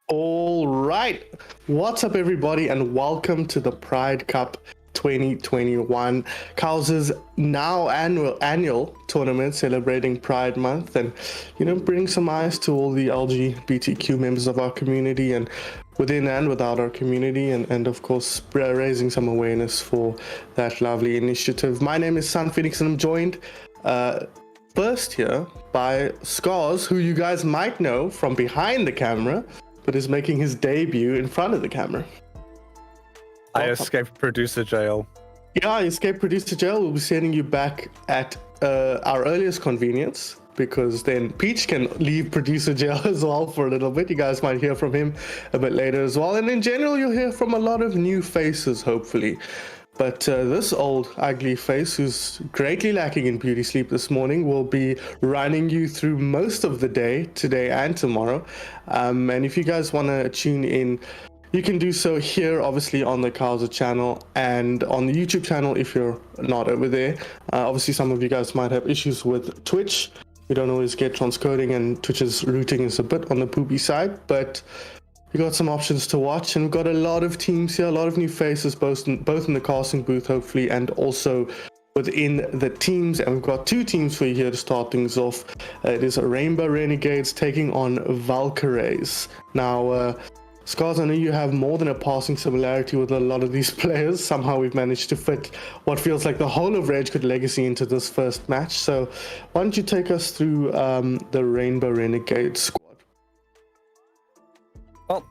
All right, what's up everybody and welcome to the Pride Cup 2021, Cows's now annual tournament celebrating Pride Month and, you know, bring some eyes to all the LGBTQ members of our community and within and without our community, and of course raising some awareness for that lovely initiative. My name is SunPheonyx and I'm joined first here by Skarzz, who you guys might know from behind the camera but is making his debut in front of the camera. I escaped producer jail. Yeah, escaped producer jail. We'll be sending you back at our earliest convenience, because then Peach can leave producer jail as well for a little bit. You guys might hear from him a bit later as well. And in general, you'll hear from a lot of new faces, hopefully. But this old ugly face, who's greatly lacking in beauty sleep this morning, will be running you through most of the day, today and tomorrow. And if you guys want to tune in, you can do so here, obviously, on the PUGs-esque channel and on the YouTube channel if you're not over there. Obviously, some of you guys might have issues with Twitch. We don't always get transcoding, and Twitch's routing is a bit on the poopy side, but we got some options to watch, and we've got a lot of teams here, a lot of new faces, both in the casting booth, hopefully, and also within the teams. And we've got two teams for you here to start things off. It is Rainbow Renegades taking on Valkyraes. Now, Skarzz, I know you have more than a passing similarity with a lot of these players. Somehow we've managed to fit what feels like the whole of Rage Quit Legacy into this first match. So why don't you take us through the Rainbow Renegades squad? Well,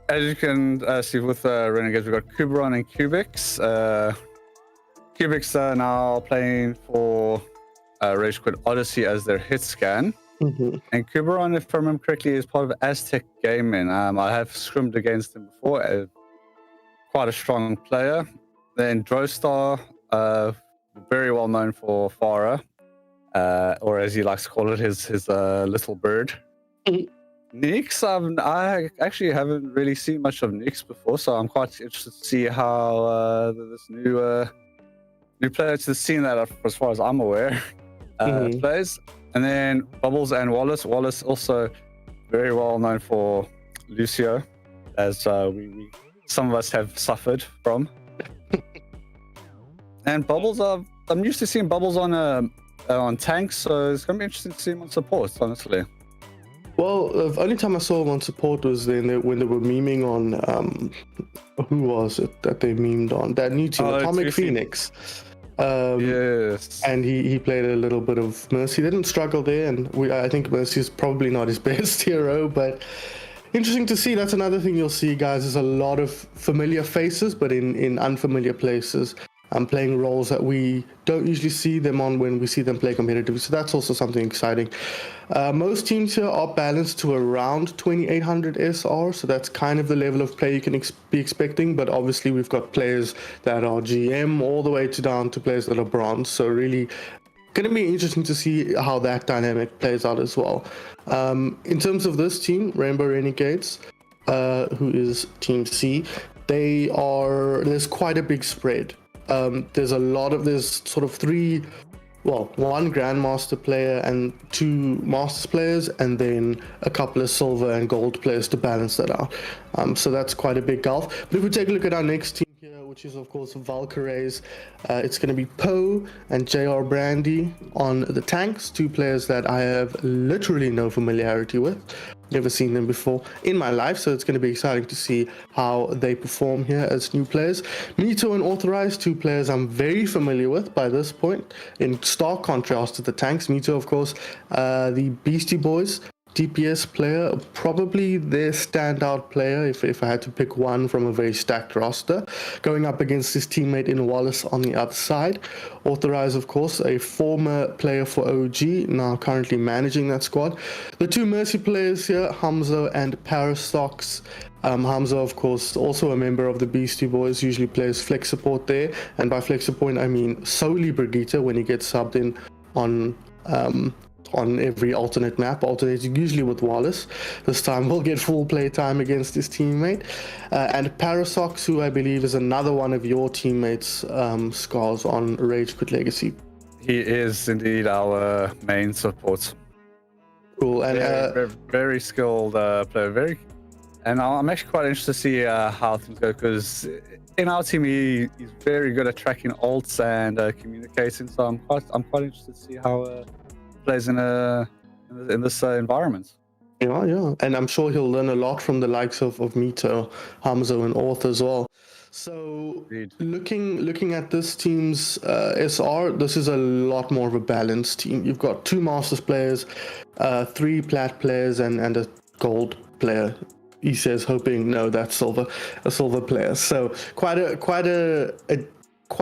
as you can see with Renegades, we've got Kuberon and Kubix. Kubix are now playing for Rage Quit Odyssey as their hit scan. Mm-hmm. And Kuberon, if I remember correctly, is part of Aztec Gaming. I have scrimmed against him before. Quite a strong player. Then Drostar, very well known for Farah, or as he likes to call it, his little bird. Mm-hmm. Nix, I actually haven't really seen much of Nix before, so I'm quite interested to see how this new player to the scene that, as far as I'm aware, plays. And then Bubbles and Wallace. Wallace also very well known for Lucio, as some of us have suffered from. And Bubbles, I'm used to seeing Bubbles on tanks, so it's gonna be interesting to see him on supports, honestly. Well, the only time I saw him on support was when they were memeing on who was it that they memed on? That new team, Atomic Phoenix. Yes. And he played a little bit of Mercy. Didn't struggle there, and I think Mercy is probably not his best hero, but interesting to see. That's another thing you'll see, guys, is a lot of familiar faces, but in unfamiliar places. Playing roles that we don't usually see them on when we see them play competitively. So that's also something exciting. Most teams here are balanced to around 2800 SR, so that's kind of the level of play you can be expecting. But obviously we've got players that are GM all the way down to players that are bronze. So really going to be interesting to see how that dynamic plays out as well. In terms of this team, Rainbow Renegades, who is Team C, there's quite a big spread. There's sort of one Grandmaster player and two Masters players, and then a couple of Silver and Gold players to balance that out. So that's quite a big gulf. But if we take a look at our next team here, which is of course Valkyraes, it's going to be Poe and JR Brandy on the tanks, two players that I have literally no familiarity with. Never seen them before in my life, so it's going to be exciting to see how they perform here as new players. Mito and Authorize, two players I'm very familiar with by this point, in stark contrast to the tanks. Mito, of course, the Beastie Boys, DPS player, probably their standout player, if I had to pick one from a very stacked roster, going up against his teammate in Wallace on the other side. Authorize, of course, a former player for OG, now currently managing that squad. The two Mercy players here, Hamzo and PaleNative. Hamzo, of course, also a member of the Beastie Boys, usually plays flex support there, and by flex support I mean solely Brigitte when he gets subbed in on every alternate map, alternating usually with Wallace. This time we'll get full play time against his teammate. And PaleNative, who I believe is another one of your teammates, Skarzz, on Rage Quit Legacy. He is indeed our main support. Cool. And very skilled player. And I'm actually quite interested to see how things go, because in our team he's very good at tracking ults and communicating. So I'm quite interested to see how plays in this environment. Yeah, and I'm sure he'll learn a lot from the likes of Mito, Hamzo, and Auth as well. So looking at this team's SR, this is a lot more of a balanced team. You've got 2 Masters players, 3 Plat players, and a Gold player. He says, hoping no, that's a silver player. So quite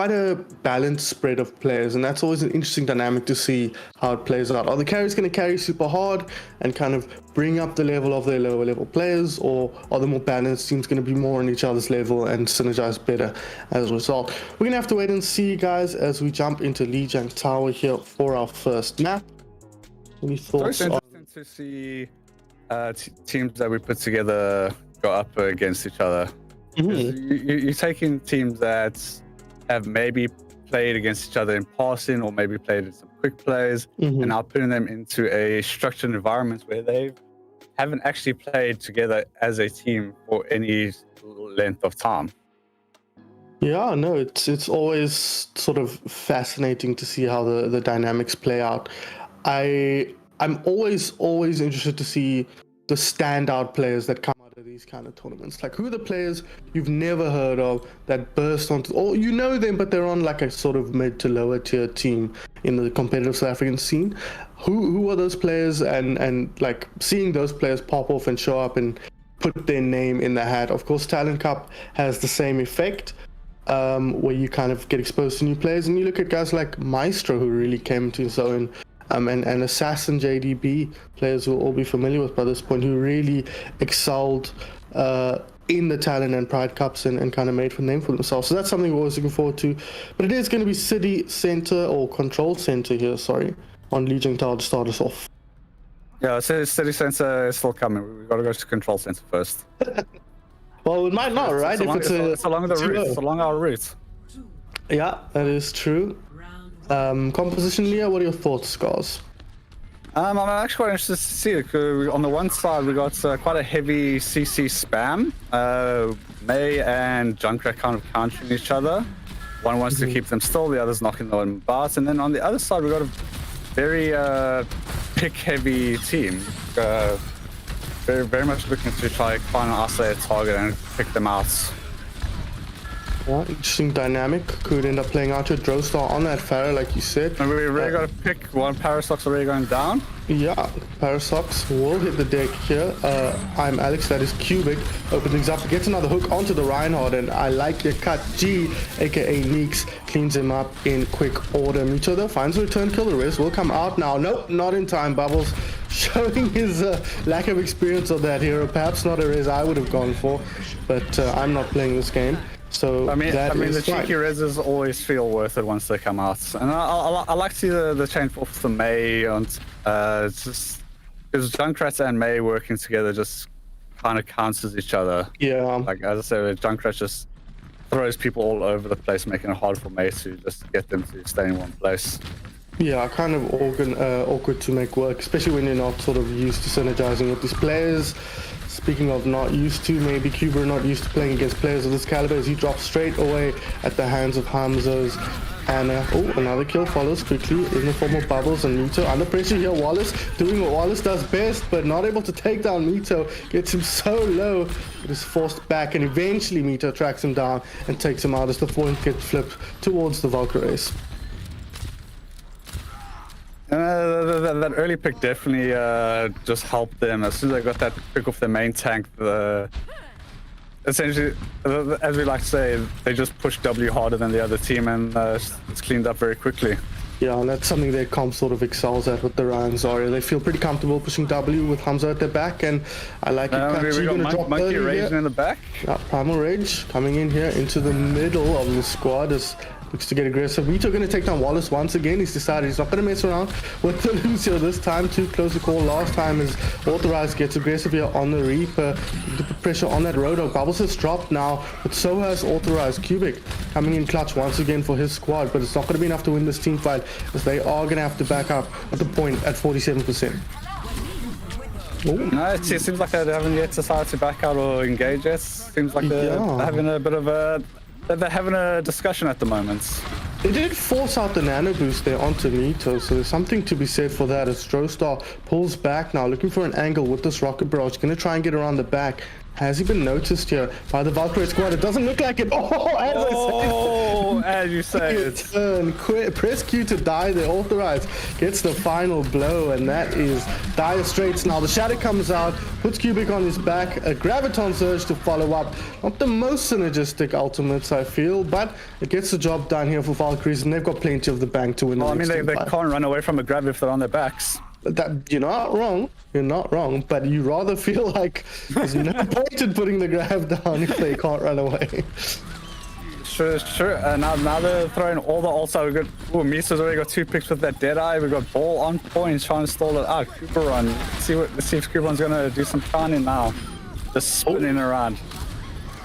a balanced spread of players, and that's always an interesting dynamic to see how it plays out. Are the carries going to carry super hard and kind of bring up the level of their lower level players, or are the more balanced teams going to be more on each other's level and synergize better as a result? We're going to have to wait and see, guys, as we jump into Lijiang Tower here for our first map. Any thoughts? So it's interesting to see teams that we put together go up against each other. You're taking teams that have maybe played against each other in passing, or maybe played in some quick plays, and now putting them into a structured environment where they haven't actually played together as a team for any length of time. Yeah, no, it's always sort of fascinating to see how the dynamics play out. I'm always interested to see the standout players that come out of these kind of tournaments. Like, who are the players you've never heard of that burst onto, or you know them, but they're on like a sort of mid to lower tier team in the competitive South African scene? Who are those players? And like seeing those players pop off and show up and put their name in the hat. Of course, Talent Cup has the same effect, where you kind of get exposed to new players, and you look at guys like Maestro, who really came to his own. And Assassin JDB, players who will all be familiar with by this point, who really excelled in the Talent and Pride Cups and kind of made a name for themselves. So that's something we're always looking forward to. But it is going to be City Center, or Control Center here, sorry, on Lijiang Tower to start us off. Yeah, so City Center is still coming. We've got to go to Control Center first. Well, it might not, right? It's along the route. It's along our route. Yeah, that is true. Composition, Leah, what are your thoughts, Skarzz? I'm actually quite interested to see it. On the one side, we got quite a heavy CC spam. May and Junkrat kind of countering each other. One wants to keep them still, the other's knocking them about. And then on the other side, we got a very pick-heavy team. Very much looking to try find an isolated target and pick them out. Yeah, interesting dynamic. Could end up playing out your Drostar on that Farah, like you said. And we really got to pick one. PaleNative already going down. Yeah, PaleNative will hit the deck here. I'm Alex, that is Cubic. Opens things up, gets another hook onto the Reinhardt, and I like your cut. G, aka Neeks, cleans him up in quick order. Mito though finds a return kill. The rest will come out now. Nope, not in time. Bubbles showing his lack of experience of that hero. Perhaps not a res I would have gone for, but I'm not playing this game. So I mean, the cheeky reses always feel worth it once they come out, and I like to see the change off the May, and it's just because Junkrat and May working together just kind of cancels each other. Yeah. Like as I said, Junkrat just throws people all over the place, making it hard for May to just get them to stay in one place. Yeah, kind of awkward to make work, especially when you're not sort of used to synergizing with these players. Speaking of not used to, maybe Cuba not used to playing against players of this caliber, as he drops straight away at the hands of Hamzo's Anna. Oh, another kill follows quickly in the form of Bubbles and Mito. Under pressure here, Wallace doing what Wallace does best, but not able to take down Mito. Gets him so low, it is forced back, and eventually Mito tracks him down and takes him out as the point gets flipped towards the Valkyraes. That early pick definitely just helped them. As soon as they got that pick off their main tank, essentially, as we like to say, they just pushed W harder than the other team, and it's cleaned up very quickly. Yeah, and that's something their comp sort of excels at with the Ryan Zarya. They feel pretty comfortable pushing W with Hamza at their back, and I like it. We got Monkey Rage in the back. Yeah, Primal Rage coming in here into the middle of the squad as looks to get aggressive. Mito going to take down Wallace once again. He's decided he's not going to mess around with the Lucio this time. Too close to call last time as Authorize gets aggressive here on the Reaper. To put pressure on that Roadhog. Bubbles has dropped now, but so has Authorize. Cubic coming in clutch once again for his squad, but it's not going to be enough to win this team fight as they are going to have to back up at the point at 47%. Ooh. No, it seems like they haven't yet decided to back out or engage yet. Seems like they're having a bit of a... They're having a discussion at the moment. They did force out the nano boost there onto Mito, so there's something to be said for that as Strostar pulls back now, looking for an angle with this rocket barrage. Going to try and get around the back. Has he been noticed here by the Valkyraes squad? It doesn't look like it. As you say it. Press Q to die. The Authorize gets the final blow, and that is dire straits now. The Shadow comes out, puts Cubic on his back, a Graviton Surge to follow up. Not the most synergistic ultimates, I feel, but it gets the job done here for Valkyraes, and they've got plenty of the bank to win. Well, I mean, they can't run away from a grab if they're on their backs. That you're not wrong. You're not wrong, but you rather feel like there's no point in putting the grab down if they can't run away. Sure. Now they're throwing all the ults out. We got Misa's already got 2 picks with that Deadeye. We got Ball on point trying to stall it out. Cooper Run. Let's see if Cooper Run's gonna do some charming now. Just spinning around.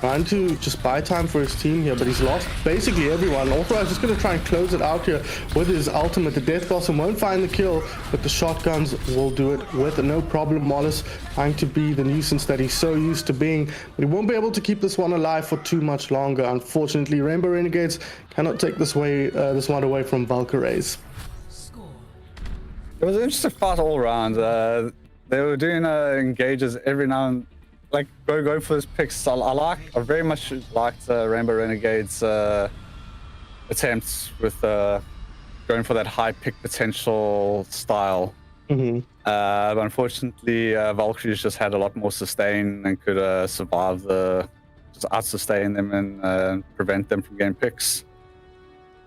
Trying to just buy time for his team here, but he's lost basically everyone. Authorize just going to try and close it out here with his ultimate. The Death Blossom won't find the kill, but the shotguns will do it with no problem. Wallace trying to be the nuisance that he's so used to being, but he won't be able to keep this one alive for too much longer. Unfortunately, Rainbow Renegades cannot take this one away from Valkyraes. It was an interesting fight all around. They were doing engages every now and like go for his picks. I very much liked Rainbow Renegades attempts with going for that high pick potential style. But unfortunately, Valkyries just had a lot more sustain and could survive just out-sustain them and prevent them from getting picks.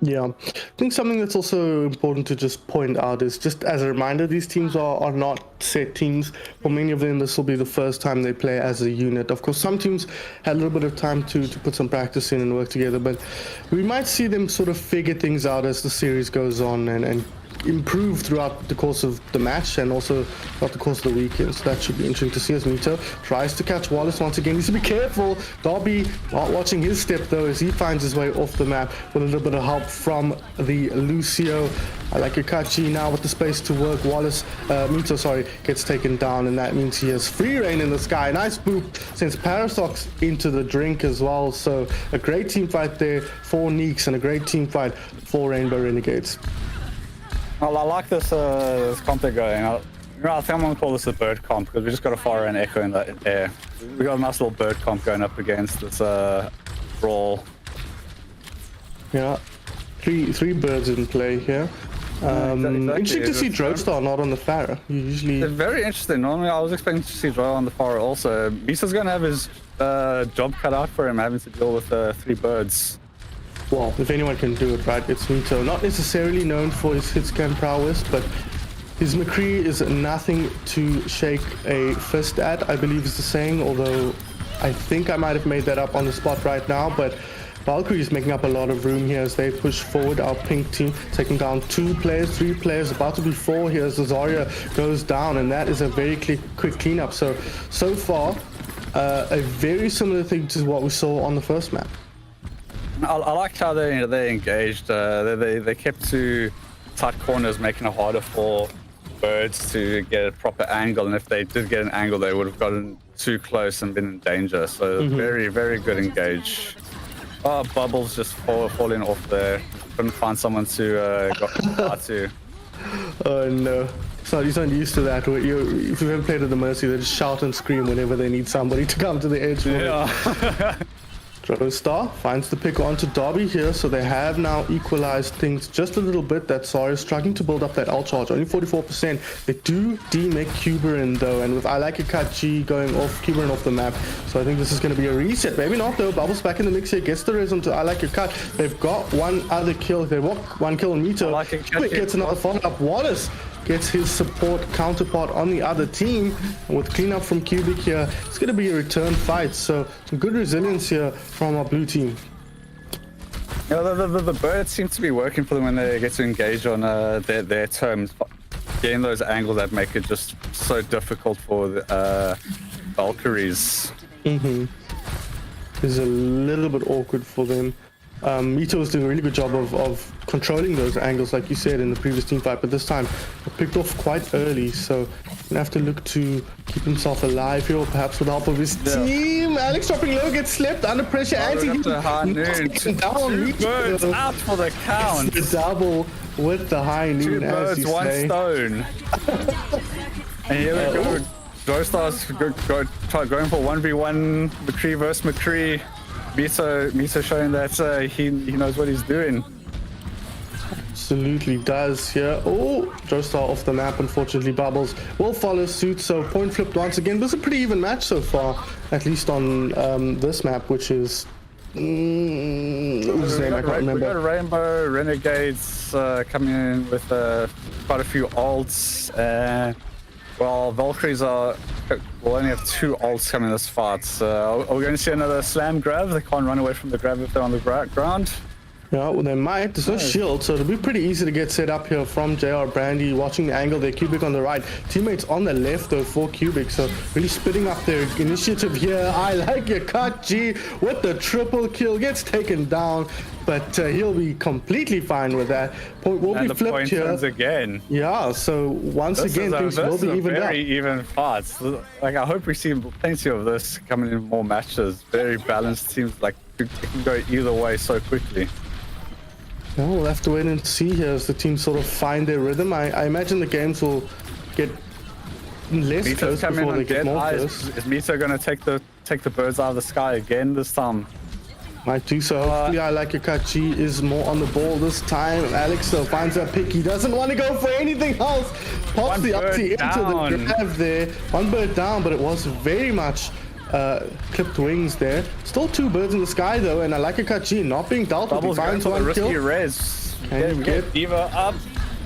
Yeah, I think something that's also important to just point out is just as a reminder, these teams are not set teams. For many of them, this will be the first time they play as a unit. Of course, some teams had a little bit of time to put some practice in and work together, but we might see them sort of figure things out as the series goes on and improve throughout the course of the match and also throughout the course of the weekend. So that should be interesting to see as Mito tries to catch Wallace once again. He needs to be careful. Darby not watching his step though as he finds his way off the map with a little bit of help from the Lucio. I like Akachi now with the space to work. Mito gets taken down, and that means he has free reign in the sky. Nice boop sends Parasox into the drink as well. So a great team fight there for Neeks and a great team fight for Rainbow Renegades. Well, I like this comp they're going. I think I'm going to call this a bird comp because we just got a fire and echo in the air. We got a nice little bird comp going up against this brawl. Yeah, three birds in play here. Exactly. Interesting to see Drogstar not on the Pharaoh. Usually, they're very interesting. Normally, I was expecting to see Dro on the Pharaoh also. Misa's going to have his job cut out for him, having to deal with 3 birds. Well, if anyone can do it, right, it's Mito. Not necessarily known for his hitscan prowess, but his McCree is nothing to shake a fist at, I believe is the saying, although I think I might have made that up on the spot right now, but Valkyrie is making up a lot of room here as they push forward. Our pink team taking down 2 players, 3 players, about to be 4 here as the Zarya goes down, and that is a very quick cleanup. So far, a very similar thing to what we saw on the first map. I liked how they engaged. They kept to tight corners, making it harder for birds to get a proper angle. And if they did get an angle, they would have gotten too close and been in danger. So very, very good engage. Oh, Bubbles just falling off there. Couldn't find someone to go to. Oh no. He's not used to that. If you've ever played with the Mercy, they just shout and scream whenever they need somebody to come to the edge. Yeah. Star finds the pick onto Dobby here, so they have now equalized things just a little bit. That Sar is struggling to build up that ult charge, only 44%. They do demake Cuberin though, and with I Like a Cut G going off, Cuberin off the map, so I think this is going to be a reset. Maybe not though. Bubbles back in the mix here, gets the res onto I Like a Cut. They've got one other kill. They walk one kill on Mito. Quick gets another follow-up. Wallace gets his support counterpart on the other team, and with cleanup from Cubic here, it's going to be a return fight. So some good resilience here from our blue team. Yeah, the birds seem to be working for them when they get to engage on their terms, getting those angles that make it just so difficult for the Valkyraes. Is a little bit awkward for them. Mito was doing a really good job of controlling those angles, like you said in the previous team fight, but this time it picked off quite early, so gonna have to look to keep himself alive here, or perhaps with the help of his team. Alex dropping low, gets slept under pressure. Down, birds out for the count. The double with the high noon. 2 birds, 1 stone. And here we go. Joestar's going for 1v1 McCree versus McCree. Mito showing that he knows what he's doing. Absolutely does here. Oh, Joestar off the map. Unfortunately, Bubbles will follow suit. So point flipped once again. This is a pretty even match so far, at least on this map, which is whose name I can't remember. We got Rainbow Renegades coming in with quite a few ults. Well, Valkyraes will only have 2 ults coming this fight. So are we going to see another slam grab? They can't run away from the grab if they're on the ground. Yeah, well, they might. There's no shield, so it'll be pretty easy to get set up here from JR Brandy. Watching the angle there, Cubic on the right. Teammates on the left, though, for Cubic. So really splitting up their initiative here. I Like Your Cut G with the triple kill. Gets taken down, but he'll be completely fine with that. Point will be flipped here. Again. Yeah, so once again, things will be evened up. Very even fights. Like, I hope we see plenty of this coming in more matches. Very balanced teams. Like, it can go either way so quickly. Yeah, we'll have to wait and see here as the teams sort of find their rhythm. I imagine the games will get less Mito's close before they get more close. Is Mito going to take the birds out of the sky again this time? Might do so. Hopefully, I Like Your Cut G is more on the ball this time. Alex though finds that pick. He doesn't want to go for anything else. Pops the ulti into the grab there. 1 bird down, but it was very much clipped wings there. Still 2 birds in the sky though, and I Like a Cut G not being dealt with. He finds 1 kill. Res. Can you get Diva up?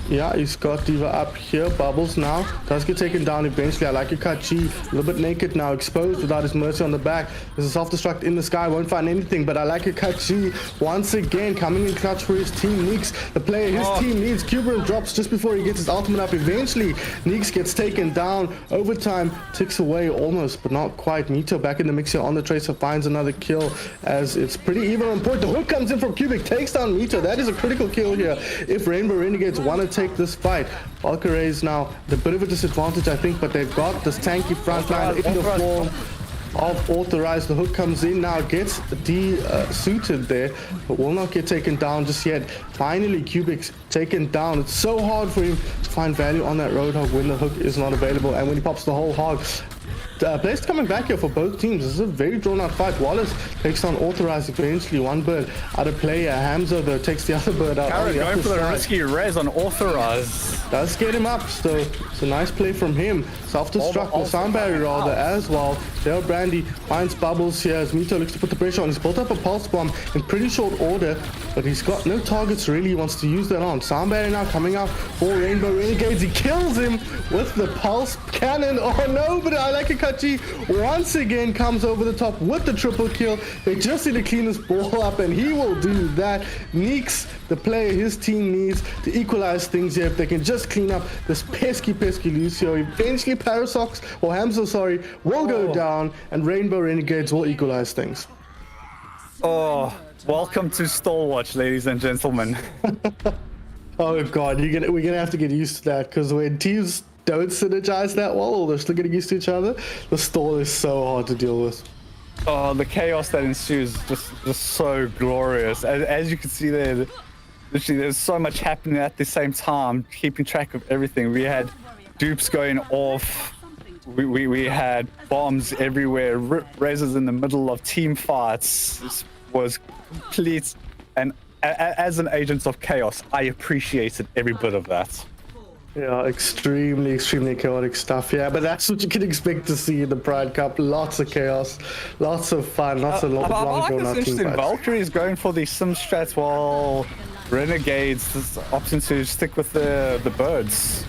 Yeah, he's got Diva up here. Bubbles now does get taken down eventually. I Like a Cut G, a little bit naked now, exposed without his mercy on the back. There's a self-destruct in the sky, won't find anything, but I Like a Cut G once again coming in clutch for his team. Neeks, the player his team needs. Cuberin drops just before he gets his ultimate up. Eventually, Neeks gets taken down. Overtime ticks away almost, but not quite. Mito back in the mix here on the Tracer, finds another kill as it's pretty even on point. The hook comes in from Cubic, takes down Mito. That is a critical kill here if Rainbow Renegades want to take this fight. Valkyraes now a bit of a disadvantage, I think, but they've got this tanky front line in the form of Authorize. The hook comes in now, gets de-suited there, but will not get taken down just yet. Finally, Cubic's taken down. It's so hard for him to find value on that Roadhog when the hook is not available, and when he pops the whole hog. Players coming back here for both teams. This is a very drawn out fight. Wallace takes on Authorize eventually. 1 bird out of play. Hamza though takes the other bird out. Going for the risky res on Authorize. Does get him up, so it's a nice play from him. Self-destruct or sound barrier rather as well. Dale Brandy finds Bubbles here as Mito looks to put the pressure on. He's built up a pulse bomb in pretty short order, but he's got no targets really. He wants to use that on. Sound barrier now coming out for Rainbow Renegades. He kills him with the pulse cannon. Oh no, but I Like a Cut G once again comes over the top with the triple kill. They just need to clean this ball up, and he will do that. Neeks, the player his team needs to equalize things here. If they can just clean up this pesky Lucio, eventually Parasox, or Hamza, sorry, will go down, and Rainbow Renegades will equalize things. Oh, welcome to Stallwatch, ladies and gentlemen. Oh god, we're gonna have to get used to that, because when teams don't synergize that well, or they're still getting used to each other, the stall is so hard to deal with. Oh, the chaos that ensues is just so glorious. As you can see there, literally there's so much happening at the same time, keeping track of everything. We had dupes going off, we had bombs everywhere, razors in the middle of team fights. This was complete, and as an agent of chaos, I appreciated every bit of that. Yeah, extremely chaotic stuff. Yeah, but that's what you can expect to see in the Pride Cup. Lots of chaos, lots of fun, lots of long I drawn like out this team interesting. fights. Valkyraes going for the sim strats while Renegades is opting to stick with the birds.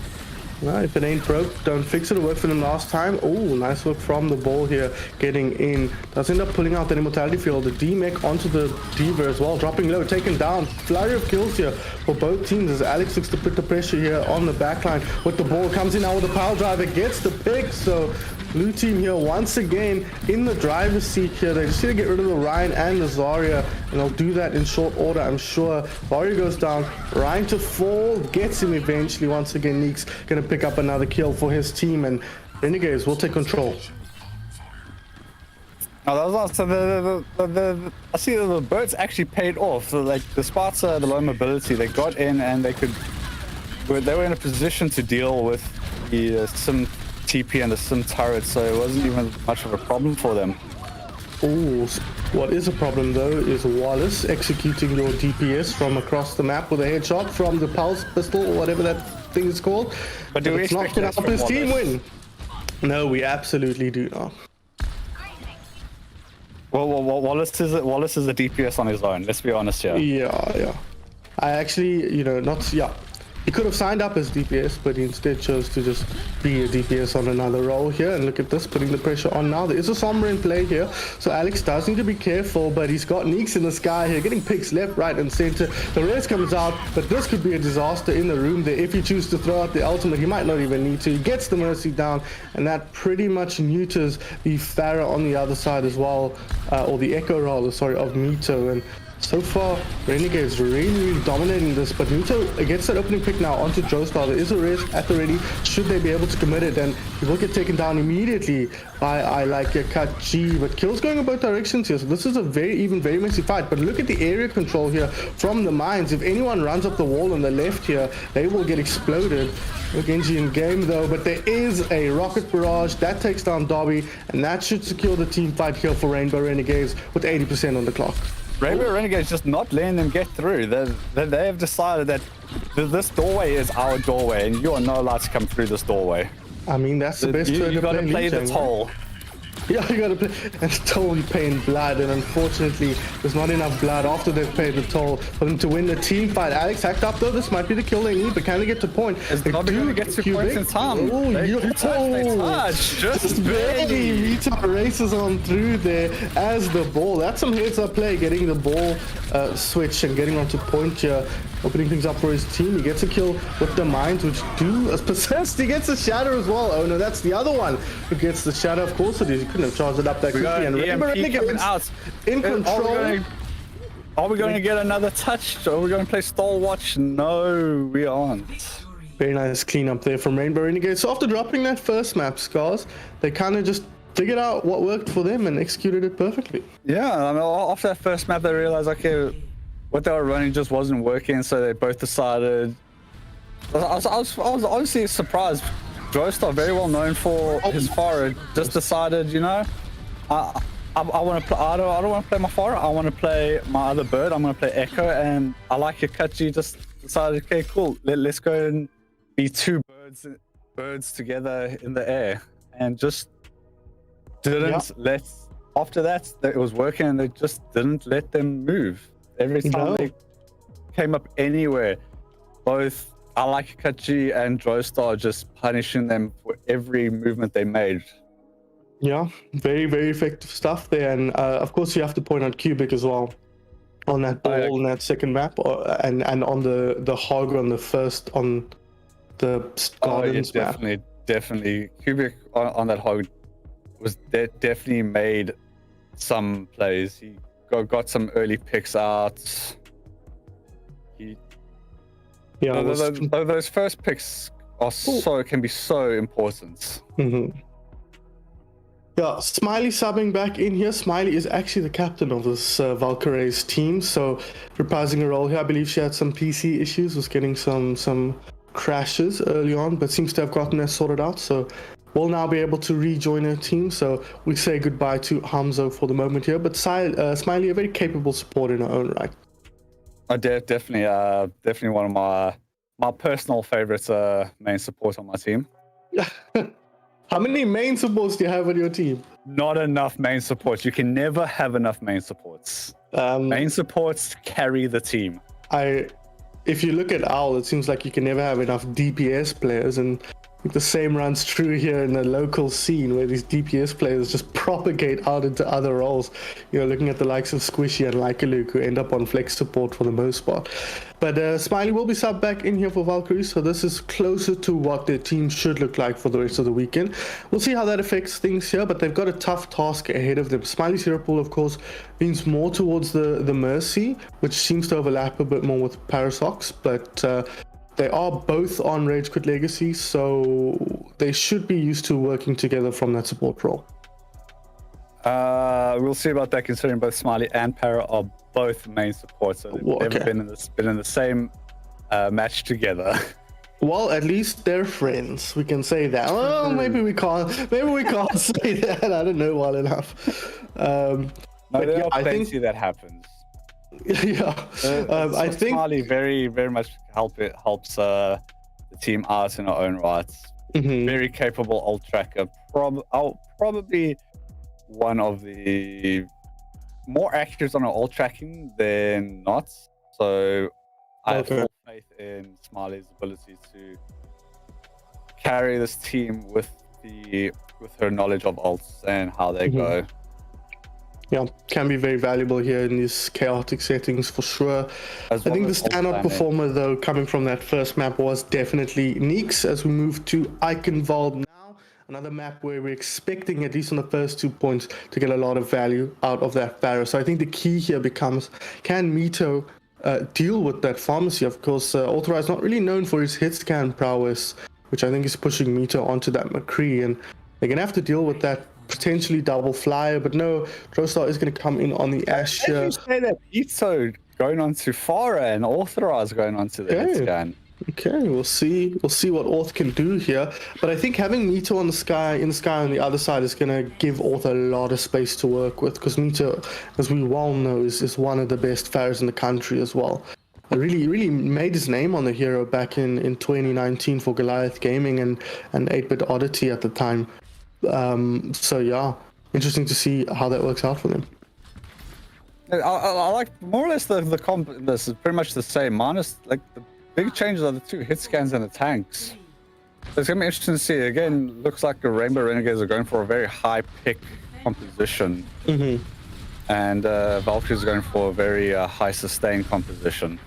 No, if it ain't broke, don't fix it. It worked for them last time. Oh, nice work from the ball here, getting in. Does end up pulling out that immortality field. The D-Mech onto the Diva as well, dropping low, taken down. Flurry of kills here for both teams as Alex looks to put the pressure here on the backline. With the ball, comes in now with the power driver, gets the pick. So blue team here once again in the driver's seat here. They just need to get rid of the Ryan and the Zarya, and they'll do that in short order, I'm sure. Zarya goes down, Ryan to fall, gets him eventually. Once again, Neek's gonna pick up another kill for his team, and Renegades will take control. Oh, that was awesome. I see that the birds actually paid off. So, like, despite the low mobility, they got in and they were in a position to deal with the sim TP and the sim turret, so it wasn't even much of a problem for them. Ooh, what is a problem though is Wallace executing your DPS from across the map with a headshot from the pulse pistol or whatever that thing is called. But do we it's not expect gonna that help from his team Wallace? win. No, we absolutely do not. Well, Wallace is a DPS on his own. Let's be honest here. Yeah. I actually, he could have signed up as DPS, but he instead chose to just be a DPS on another role here. And look at this, putting the pressure on now. There is a Sombra in play here, so Alex does need to be careful, but he's got Neeks in the sky here, getting picks left, right, and center. The res comes out, but this could be a disaster in the room there. If you choose to throw out the ultimate, he might not even need to. He gets the Mercy down, and that pretty much neuters the Pharah on the other side as well, or the Echo rather, sorry, of Mito. And so far, Renegades really dominating this, but Mito gets that opening pick now onto Joestar. There is a risk at the ready, should they be able to commit it, and he will get taken down immediately by I like a cut G, but kills going in both directions here, so this is a very messy fight. But look at the area control here from the mines. If anyone runs up the wall on the left here, they will get exploded. No Genji in game though, but there is a rocket barrage that takes down Dobby, and that should secure the team fight here for Rainbow Renegades with 80% on the clock. Rainbow Renegades just not letting them get through. They have decided that this doorway is our doorway, and you are not allowed to come through this doorway. I mean, that's the best way to You got to play the Legion, toll. Yeah, you gotta play and toll you pay in blood, and unfortunately there's not enough blood after they've paid the toll for them to win the team fight. Alex hacked up though, this might be the kill they need, but can they get to point? They not going to get to points in time. Oh, They touch, just barely. Mito races on through there as the ball. That's some heads up play, getting the ball switch and getting onto point here, opening things up for his team. He gets a kill with the mines, which do as possessed. He gets a shatter as well. Oh no, that's the other one who gets the shatter. Of course it is. He couldn't have charged it up that quickly. And Rainbow Renegades out in control. Are we going to get another touch? Are we going to play stall watch? No, we aren't. Very nice cleanup there from Rainbow Renegades. So after dropping that first map, Skarzz, they kind of just figured out what worked for them and executed it perfectly. Yeah, I mean, after that first map, they realized, okay, what they were running just wasn't working, so they both decided. I was honestly surprised. Joestar, very well known for his Pharah, just decided, you know, I want to play. I don't want to play my Pharah. I want to play my other bird. I'm going to play Echo, and I like your Kachi. Just decided, okay, cool. Let's go and be two birds together in the air, and just didn't let. After that, it was working, and they just didn't let them move. Every time they came up anywhere, both I like Kachi and Joestar just punishing them for every movement they made. Yeah, very effective stuff there. And of course, you have to point out Cubic as well on that ball in that second map, and on the hog on the first on the Gardens map. Definitely. Cubic on that hog was definitely made some plays. He got some early picks out. Those first picks are can be so important. Mm-hmm. Yeah, Smiley subbing back in here. Smiley is actually the captain of this Valkyraes team, so reprising a role here. I believe she had some PC issues, was getting some crashes early on, but seems to have gotten that sorted out. So will now be able to rejoin her team. So we say goodbye to Hamzo for the moment here. But Smiley, a very capable support in her own right. Definitely one of my personal favorites main support on my team. How many main supports do you have on your team? Not enough main supports. You can never have enough main supports. Main supports carry the team. If you look at Owl, it seems like you can never have enough DPS players, and I think the same runs true here in the local scene where these DPS players just propagate out into other roles. You know, looking at the likes of Squishy and Lykaluk, who end up on flex support for the most part. But Smiley will be subbed back in here for Valkyraes, so this is closer to what their team should look like for the rest of the weekend. We'll see how that affects things here, but they've got a tough task ahead of them. Smiley's hero pool, of course, leans more towards the Mercy, which seems to overlap a bit more with ParaSocks, but they are both on Rage Quit Legacy, so they should be used to working together from that support role. We'll see about that, considering both Smiley and Para are both main supports, so they've never been in the same match together. Well, at least they're friends. We can say that. Well, maybe we can't. Maybe we can't say that. I don't know well enough. I think that happens. Yeah, I think Smiley very much helps the team out in our own rights. Very capable ult tracker. Probably one of the more accurate on our ult tracking than not. So I have full faith in Smiley's ability to carry this team with her knowledge of ults and how they go. Yeah, can be very valuable here in these chaotic settings for sure. I think the standout performer, though, coming from that first map was definitely Neeks. As we move to Eichenwald now, another map where we're expecting, at least on the first 2 points, to get a lot of value out of that barrier. So I think the key here becomes, can Mito deal with that pharmacy? Of course, Authorize not really known for his hit scan prowess, which I think is pushing Mito onto that McCree, and they're going to have to deal with that potentially double flyer, but no, Drostar is going to come in on the Ash here. You say that Mito going on to Farah and Authorize going on to the hit scan. Okay, we'll see what Auth can do here, but I think having Mito in the sky on the other side is going to give Auth a lot of space to work with, because Mito, as we well know, is one of the best farers in the country as well. Really made his name on the hero back in 2019 for Goliath Gaming and 8-Bit Oddity at the time. So yeah, interesting to see how that works out for them. I like more or less the comp. This is pretty much the same, minus like the big changes are the 2 hit scans and the tanks. So it's gonna be interesting to see. Again, looks like the Rainbow Renegades are going for a very high pick composition, and Valkyraes is going for a very high sustain composition.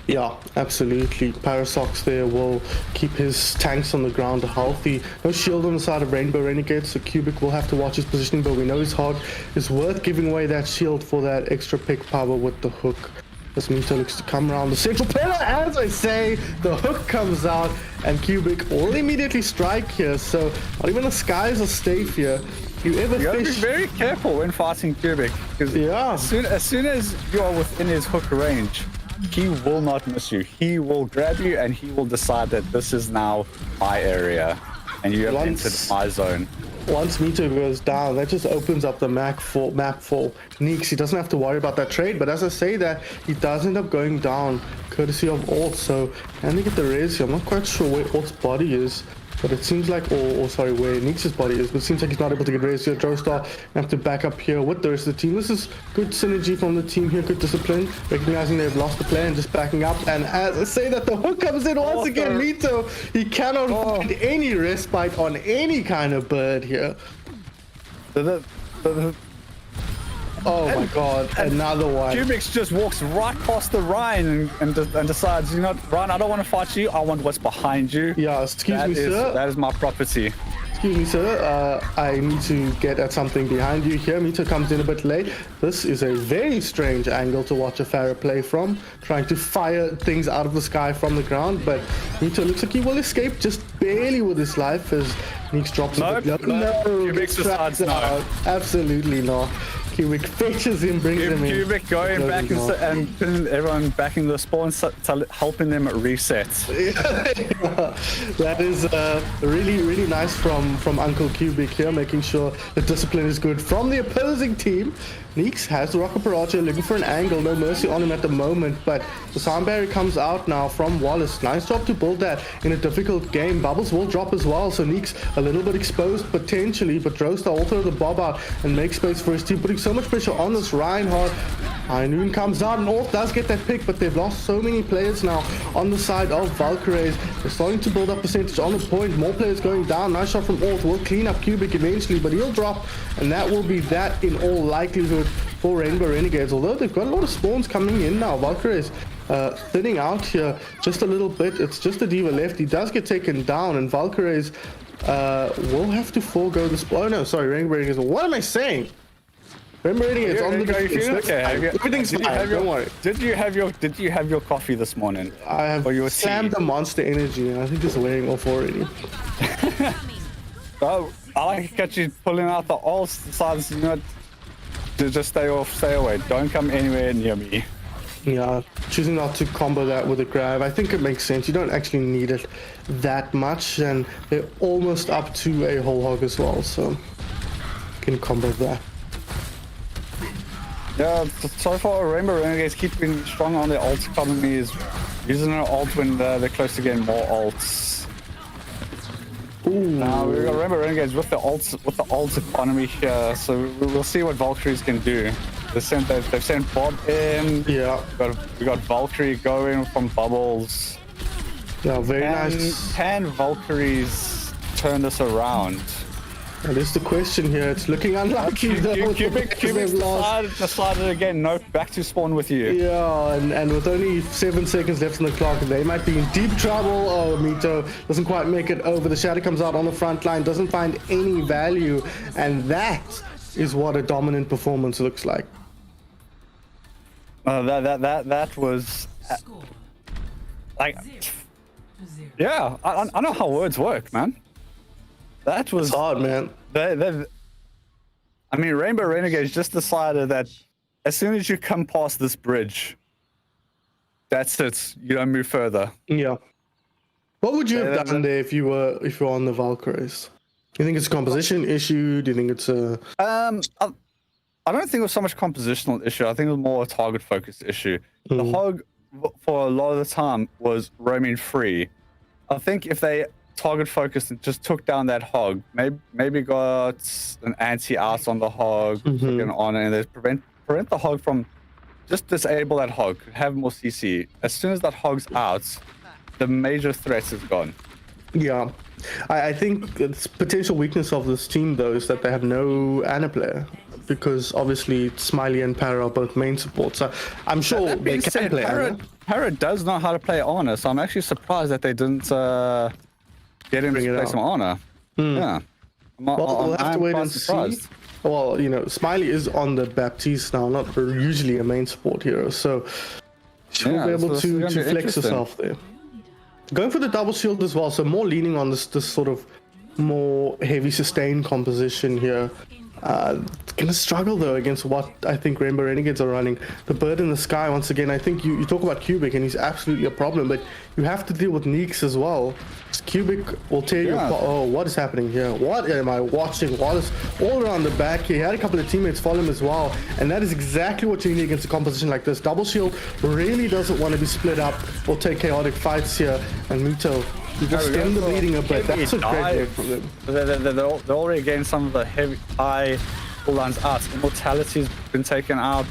Yeah, absolutely. ParaSocks there will keep his tanks on the ground healthy. No shield on the side of Rainbow Renegade, so Cubic will have to watch his positioning, but we know his heart is worth giving away that shield for that extra pick power with the hook. As Mito looks to come around the central pillar, as I say, the hook comes out, and Cubic will immediately strike here, so not even the skies are safe here. You gotta be very careful when fighting Cubic, because as soon as you are within his hook range, he will not miss you. He will grab you and he will decide that this is now my area and you have entered my zone. Once Mito goes down, that just opens up the map for Neeks. He doesn't have to worry about that trade, but as I say that, he does end up going down courtesy of Alt, so can they get the res here? I'm not quite sure where Alt's body is, but it seems like, sorry, where Neeks' body is, but it seems like he's not able to get res here. Joestar have to back up here with the rest of the team. This is good synergy from the team here, good discipline, recognizing they've lost the play and just backing up. And as I say that, the hook comes in once again. Mito, he cannot find any respite on any kind of bird here. Oh my god, another one. Cubic just walks right past the Ryan and decides, you know, Ryan, I don't want to fight you, I want what's behind you. Yeah, excuse me, sir. That is my property. Excuse me, sir. I need to get at something behind you here. Mito comes in a bit late. This is a very strange angle to watch a Pharah play from, trying to fire things out of the sky from the ground, but Mito looks like he will escape just barely with his life as Neeks drops Nope, it. nope. Cubic gets decides trapped no. out. Absolutely not. Cubic fetches him, brings him in. Cubic going back and putting everyone back in the spawn, helping them reset. That is really, really nice from Uncle Cubic here, making sure the discipline is good from the opposing team. Neeks has the Rocket Barrage here, looking for an angle. No mercy on him at the moment, but the sound barrier comes out now from Wallace. Nice job to build that in a difficult game. Bubbles will drop as well, so Neeks a little bit exposed potentially, but Drosta will throw the bob out and make space for his team, putting so much pressure on this Reinhardt. High Noon comes out and Orth does get that pick, but they've lost so many players now on the side of Valkyraes. They're starting to build up percentage on the point. More players going down. Nice shot from Orth. Will clean up Cubic eventually, but he'll drop, and that will be that in all likelihood for Rainbow Renegades. Although they've got a lot of spawns coming in now. Valkyraes thinning out here just a little bit. It's just a Diva left. He does get taken down, and Valkyraes will have to forego the spawn. Oh no, sorry, Rainbow Renegades. What am I saying? Rainbow Renegades on the defense. Everything's fine. Don't worry. Did you have your coffee this morning? I have slammed the Monster Energy, and I think it's wearing off already. Oh, I like to catch you pulling out the all sides, you know, to just stay away. Don't come anywhere near me. Yeah, choosing not to combo that with a grab. I think it makes sense. You don't actually need it that much, and they're almost up to a whole hog as well, so you can combo that. Yeah, so far Rainbow Renegades keeping strong on their ult economies, using their ult when they're close to getting more ults. Ooh. Now we've got Rainbow Renegades with the ult economy here, so we'll see what Valkyries can do. They've sent Bob in. Yeah. We got Valkyrie going from Bubbles. Yeah, very nice. Can Valkyries turn this around? That is the question here. It's looking unlucky though. Cubic decided again, no, back to spawn with you. Yeah, and with only 7 seconds left on the clock, they might be in deep trouble. Oh, Mito doesn't quite make it over. The Shadow comes out on the front line, doesn't find any value, and that is what a dominant performance looks like. That was like, yeah, I know how words work, man. That was it's hard, man. I mean, Rainbow Renegades just decided that as soon as you come past this bridge, that's it. You don't move further. Yeah. What would you have done there if you were on the Valkyraes? Do you think it's a composition issue? Do you think it's a? I don't think it was so much a compositional issue. I think it was more a target focused issue. The hog for a lot of the time was roaming free. I think if they target focused and just took down that hog, maybe got an anti out on the hog, on it, and they prevent the hog from, just disable that hog, have more CC. As soon as that hog's out, the major threat is gone. Yeah, I think the potential weakness of this team though is that they have no Ana player, because obviously Smiley and Para are both main support. So I'm sure they can play Ana. Para does know how to play Ana, so I'm actually surprised that they didn't get him to play some Ana. Yeah. We'll have to wait and see. Well, you know, Smiley is on the Baptiste now, not usually a main support hero, so she'll be able to flex herself there. Going for the double shield as well, so more leaning on this sort of more heavy sustain composition here. Gonna struggle though against what I think Rainbow Renegades are running. The bird in the sky, once again, I think you talk about Cubic and he's absolutely a problem, but you have to deal with Neeks as well. Cubic will tear you apart. Oh, what is happening here? What am I watching? Wallace all around the back. He had a couple of teammates follow him as well, and that is exactly what you need against a composition like this. Double shield really doesn't want to be split up or take chaotic fights here, and Mito, you just stem the bleeding a bit. That's a great work from them. They're already getting some of the high cooldowns out. Immortality's been taken out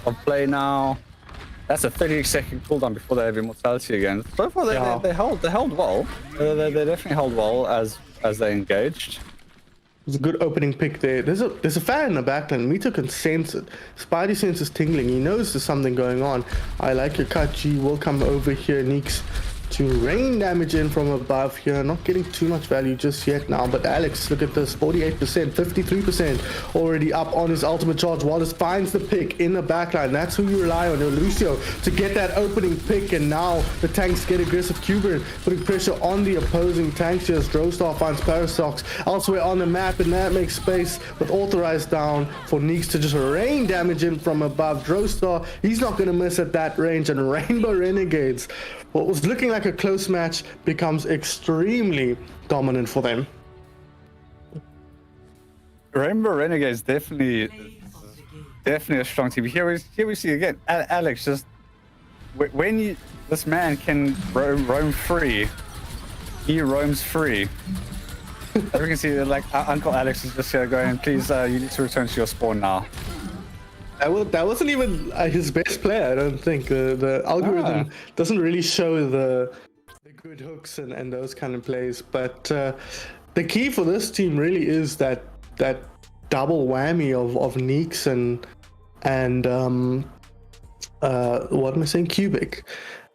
of play now. That's a 30-second cooldown before they have immortality again. So far, they held well. They definitely held well as they engaged. It's a good opening pick there. There's a fan in the backline. Mito can sense it. Spidey sense is tingling. He knows there's something going on. I like your cut. G will come over here. Neeks to rain damage in from above here. Not getting too much value just yet now, but Alex, look at this, 48%, 53% already up on his ultimate charge. Wallace finds the pick in the backline. That's who you rely on, Lucio, to get that opening pick, and now the tanks get aggressive. Cuban putting pressure on the opposing tanks here as Drostar finds Parasox elsewhere on the map, and that makes space with Authorize down for Neeks to just rain damage in from above. Drostar, he's not going to miss at that range, and Rainbow Renegades, what was looking like a close match, becomes extremely dominant for them. Rainbow Renegades definitely a strong team. Here we see again, Alex, just when this man can roam free, he roams free. As we can see, like Uncle Alex is just here going, please, you need to return to your spawn now. That wasn't even his best player, I don't think. The algorithm doesn't really show the good hooks and those kind of plays. But the key for this team really is that double whammy of Neeks and what am I saying? Cubic.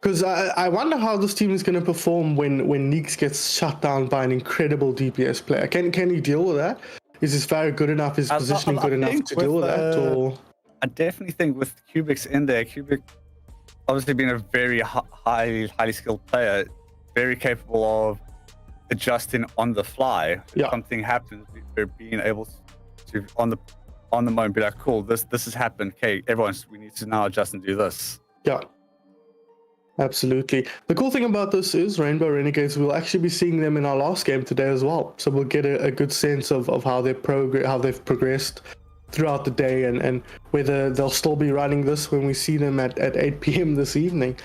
Because I wonder how this team is going to perform when Neeks gets shut down by an incredible DPS player. Can he deal with that? Is his Farah good enough? Is positioning good enough to deal with that? Or I definitely think with Cubics in there, Cubic obviously being a very highly skilled player, very capable of adjusting on the fly. If something happens, they're being able to on the moment be like, cool, this has happened. Okay, we need to now adjust and do this. Yeah. Absolutely. The cool thing about this is Rainbow Renegades, we'll actually be seeing them in our last game today as well. So we'll get a good sense of how they've progressed throughout the day, and whether they'll still be running this when we see them at 8 p.m. this evening.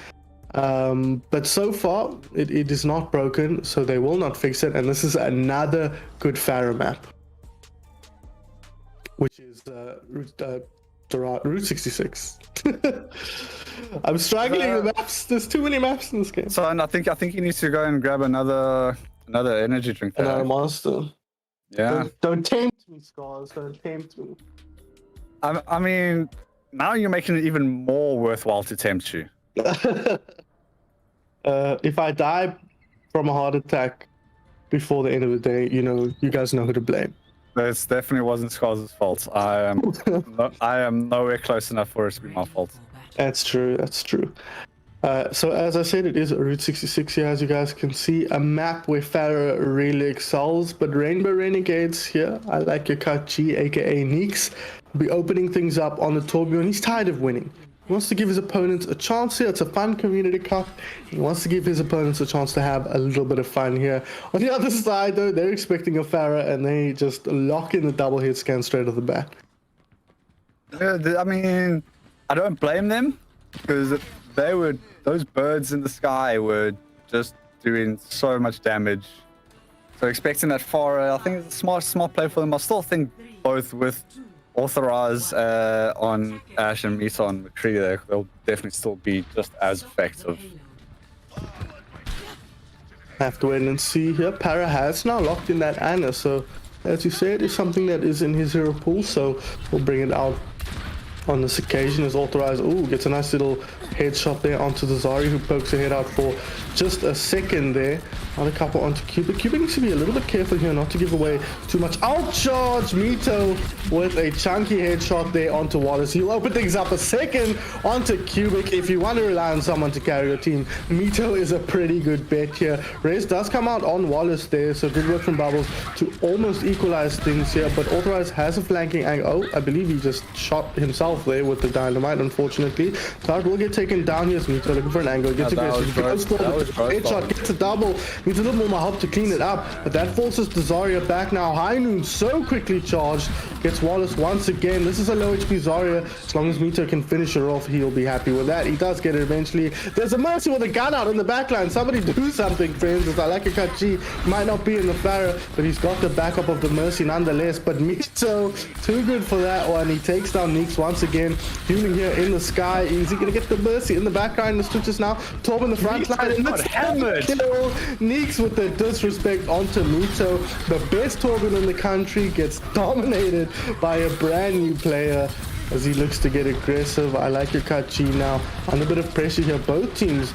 But so far, it is not broken, so they will not fix it. And this is another good Farah map, which is Route 66. I'm struggling with maps. There's too many maps in this game. So I think you need to go and grab another energy drink there. Another monster. Yeah. Don't tempt me, Skarzz. Don't tempt me. I mean, now you're making it even more worthwhile to tempt you. If I die from a heart attack before the end of the day, you guys know who to blame. This definitely wasn't Skarz's fault. I am nowhere close enough for it to be my fault. That's true. So as I said, it is Route 66 here, as you guys can see, a map where Farah really excels. But Rainbow Renegades here, I like your cut G, aka Neeks, will be opening things up on the Tourbillon. He's tired of winning. He wants to give his opponents a chance here. It's a fun community cup. He wants to give his opponents a chance to have a little bit of fun here. On the other side, though, they're expecting a Farah, and they just lock in the double hit scan straight off the bat. Yeah, I mean, I don't blame them, because those birds in the sky were just doing so much damage. So expecting that Farah, I think it's a smart play for them. I still think both with Authorize on Ash and Misa on McCree, they'll definitely still be just as effective. Have to wait and see here. Para has now locked in that Anna, so as you said, it's something that is in his hero pool, so we'll bring it out on this occasion as Authorize. Ooh, gets a nice little headshot there onto the Zarya, who pokes her head out for just a second there. Another couple onto Cubic. Cubic needs to be a little bit careful here not to give away too much. Outcharge Mito with a chunky headshot there onto Wallace. He'll open things up a second onto Cubic. If you want to rely on someone to carry your team, Mito is a pretty good bet here. Rez does come out on Wallace there, so good work from Bubbles to almost equalize things here, but Authorize has a flanking angle. Oh, I believe he just shot himself there with the dynamite, unfortunately. Target will get taken down here. Mito looking for an angle. Gets aggressive. Headshot, gets a double. Needs a little more help to clean it up, but that forces the Zarya back now. High Noon so quickly charged. Gets Wallace once again. This is a low HP Zarya. As long as Mito can finish her off, he'll be happy with that. He does get it eventually. There's a Mercy with a gun out in the backline. Somebody do something, friends. As I like a Kachi. Might not be in the Farah, but he's got the backup of the Mercy nonetheless. But Mito, too good for that one. He takes down Neeks once again. Fueling here in the sky. Is he going to get the Mercy in the backline? The switches now. Torb in the front line. And it's hammered. Neeks with the disrespect onto Mito. The best Torben in the country gets dominated by a brand new player as he looks to get aggressive. I like your Kachi now. Under a bit of pressure here. Both teams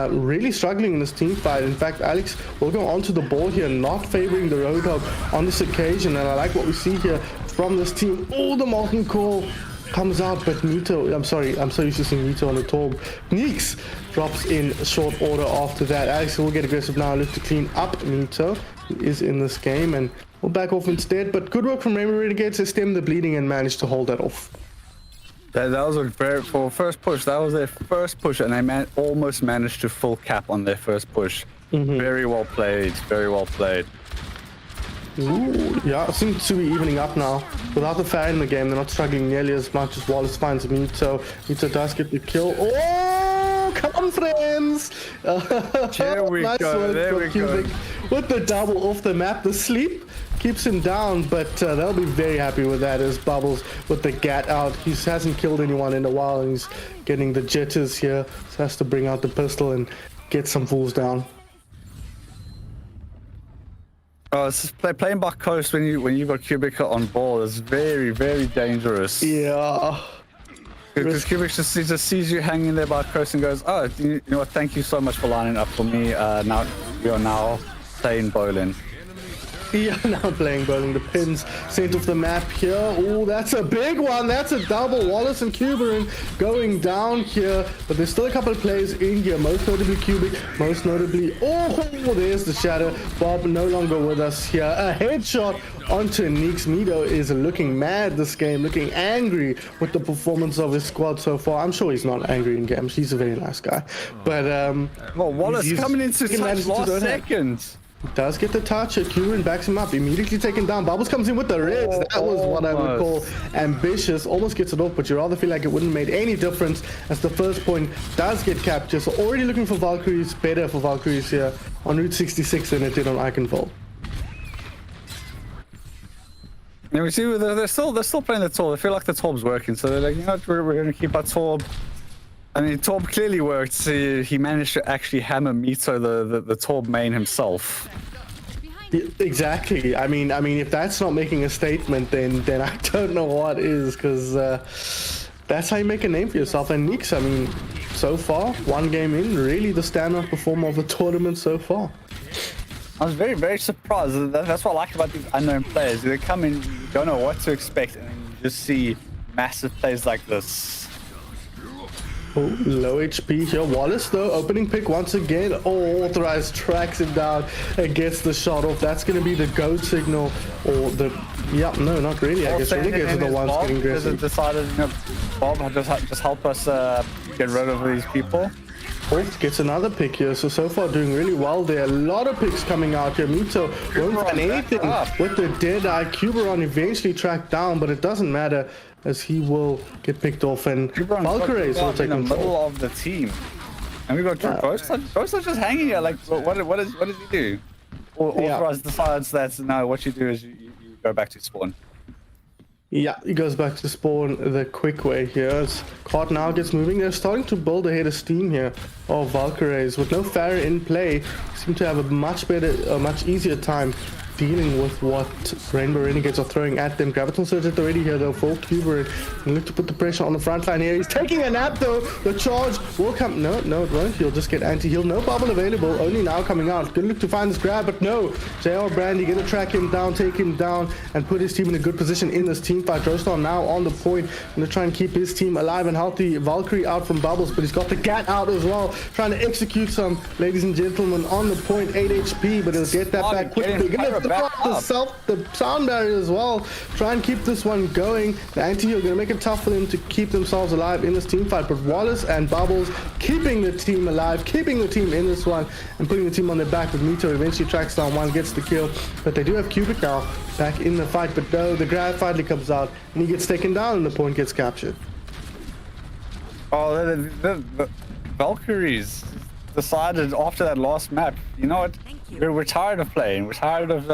really struggling in this team fight. In fact, Alex will go onto the ball here, not favoring the Roadhog on this occasion, and I like what we see here from this team. Oh, the Molten Core comes out, but Nito, I'm so used to seeing Nito on the Torb. Neeks drops in short order after that. Alex will get aggressive now, look to clean up Nito, who is in this game, and we'll back off instead. But good work from Rainbow Renegades to stem the bleeding and manage to hold that off. That was a very, for first push, that was their first push, and they almost managed to full cap on their first push. Very well played, very well played. Ooh, yeah, it seems to be evening up now. Without the Fair in the game, they're not struggling nearly as much as Wallace finds Mito. Mito does get the kill. Oh, come on, friends! There we nice go, there we Cubic. go. With the double off the map, the sleep keeps him down, but they'll be very happy with that as Bubbles with the gat out. He hasn't killed anyone in a while, and he's getting the jitters here. So has to bring out the pistol and get some fools down. Oh, it's just playing by coast when you've got Cubic on ball is very, very dangerous. Yeah. Because Cubic just sees you hanging there by coast and goes, oh, you know what, thank you so much for lining up for me. Now we are now playing bowling. Yeah, now playing bowling. The pins sent off the map here. Oh, that's a big one. That's a double. Wallace and Cuberin going down here. But there's still a couple of players in here. Most notably Cubic. Most notably... Oh, there's the Shadow. Bob no longer with us here. A headshot onto Neeks. Mido is looking mad this game. Looking angry with the performance of his squad so far. I'm sure he's not angry in games. He's a very nice guy. But... well, Wallace coming into touch last second. Does get the touch. Cuberin backs him up, immediately taken down. Bubbles comes in with the reds. That was what I would call ambitious. Almost gets it off, but you rather feel like it wouldn't have made any difference as the first point does get captured. So already looking for Valkyraes, better for Valkyraes here on Route 66 than it did on Iconfold. And we see they're still playing the Torb. They feel like the Torb's working, so they're like, you know what, we're going to keep our Torb. I mean, Torb clearly worked. He managed to actually hammer Mito, the Torb main himself. Exactly. I mean, if that's not making a statement, then I don't know what is, because that's how you make a name for yourself. And Nix, I mean, so far, one game in, really the standout performer of the tournament so far. I was very, very surprised. That's what I like about these unknown players. They come in, you don't know what to expect, and you just see massive plays like this. Oh, low HP here. Wallace, though, opening pick once again. Oh, Authorize tracks him down and gets the shot off. That's going to be the go signal. Or the... Yeah, no, not really. I guess Renegades are the ones getting aggressive. Decided, you know, Bob, just help us get rid of these people. Wolf gets another pick here, so far doing really well there. A lot of picks coming out here. Mito won't find anything with the Deadeye. Cuberon eventually tracked down, but it doesn't matter as he will get picked off, and Valkyraes will take control. In the middle of the team. And we got Ghost just hanging here, like, what does he do? Authorize decides that, no, what you do is you go back to spawn. Yeah, he goes back to spawn the quick way here. As Cart now gets moving, they're starting to build ahead of steam here of Valkyraes. With no Farah in play, seem to have a much easier time dealing with what Rainbow Renegades are throwing at them. Graviton Surge at the ready here though for Cuberin. And look to put the pressure on the front line here. He's taking a nap though. The charge will come. No, it won't. He'll just get anti-heal. No bubble available. Only now coming out. Good look to find this grab, but no. JR Brandy gonna track him down, take him down, and put his team in a good position in this team fight. Joestar now on the point. Gonna try and keep his team alive and healthy. Valkyrie out from bubbles, but he's got the gat out as well. Trying to execute some, ladies and gentlemen, on the point. 8 HP, but he'll get that back quickly. The sound barrier as well. Try and keep this one going. The anti-heal gonna make it tough for them to keep themselves alive in this team fight, but Wallace and Bubbles keeping the team alive, keeping the team in this one, and putting the team on their back with Mito eventually tracks down one, gets the kill. But they do have Cubic now back in the fight, but no, the grab finally comes out and he gets taken down and the point gets captured. Oh, the Valkyraes decided after that last map, you know what, we're tired of playing, we're tired of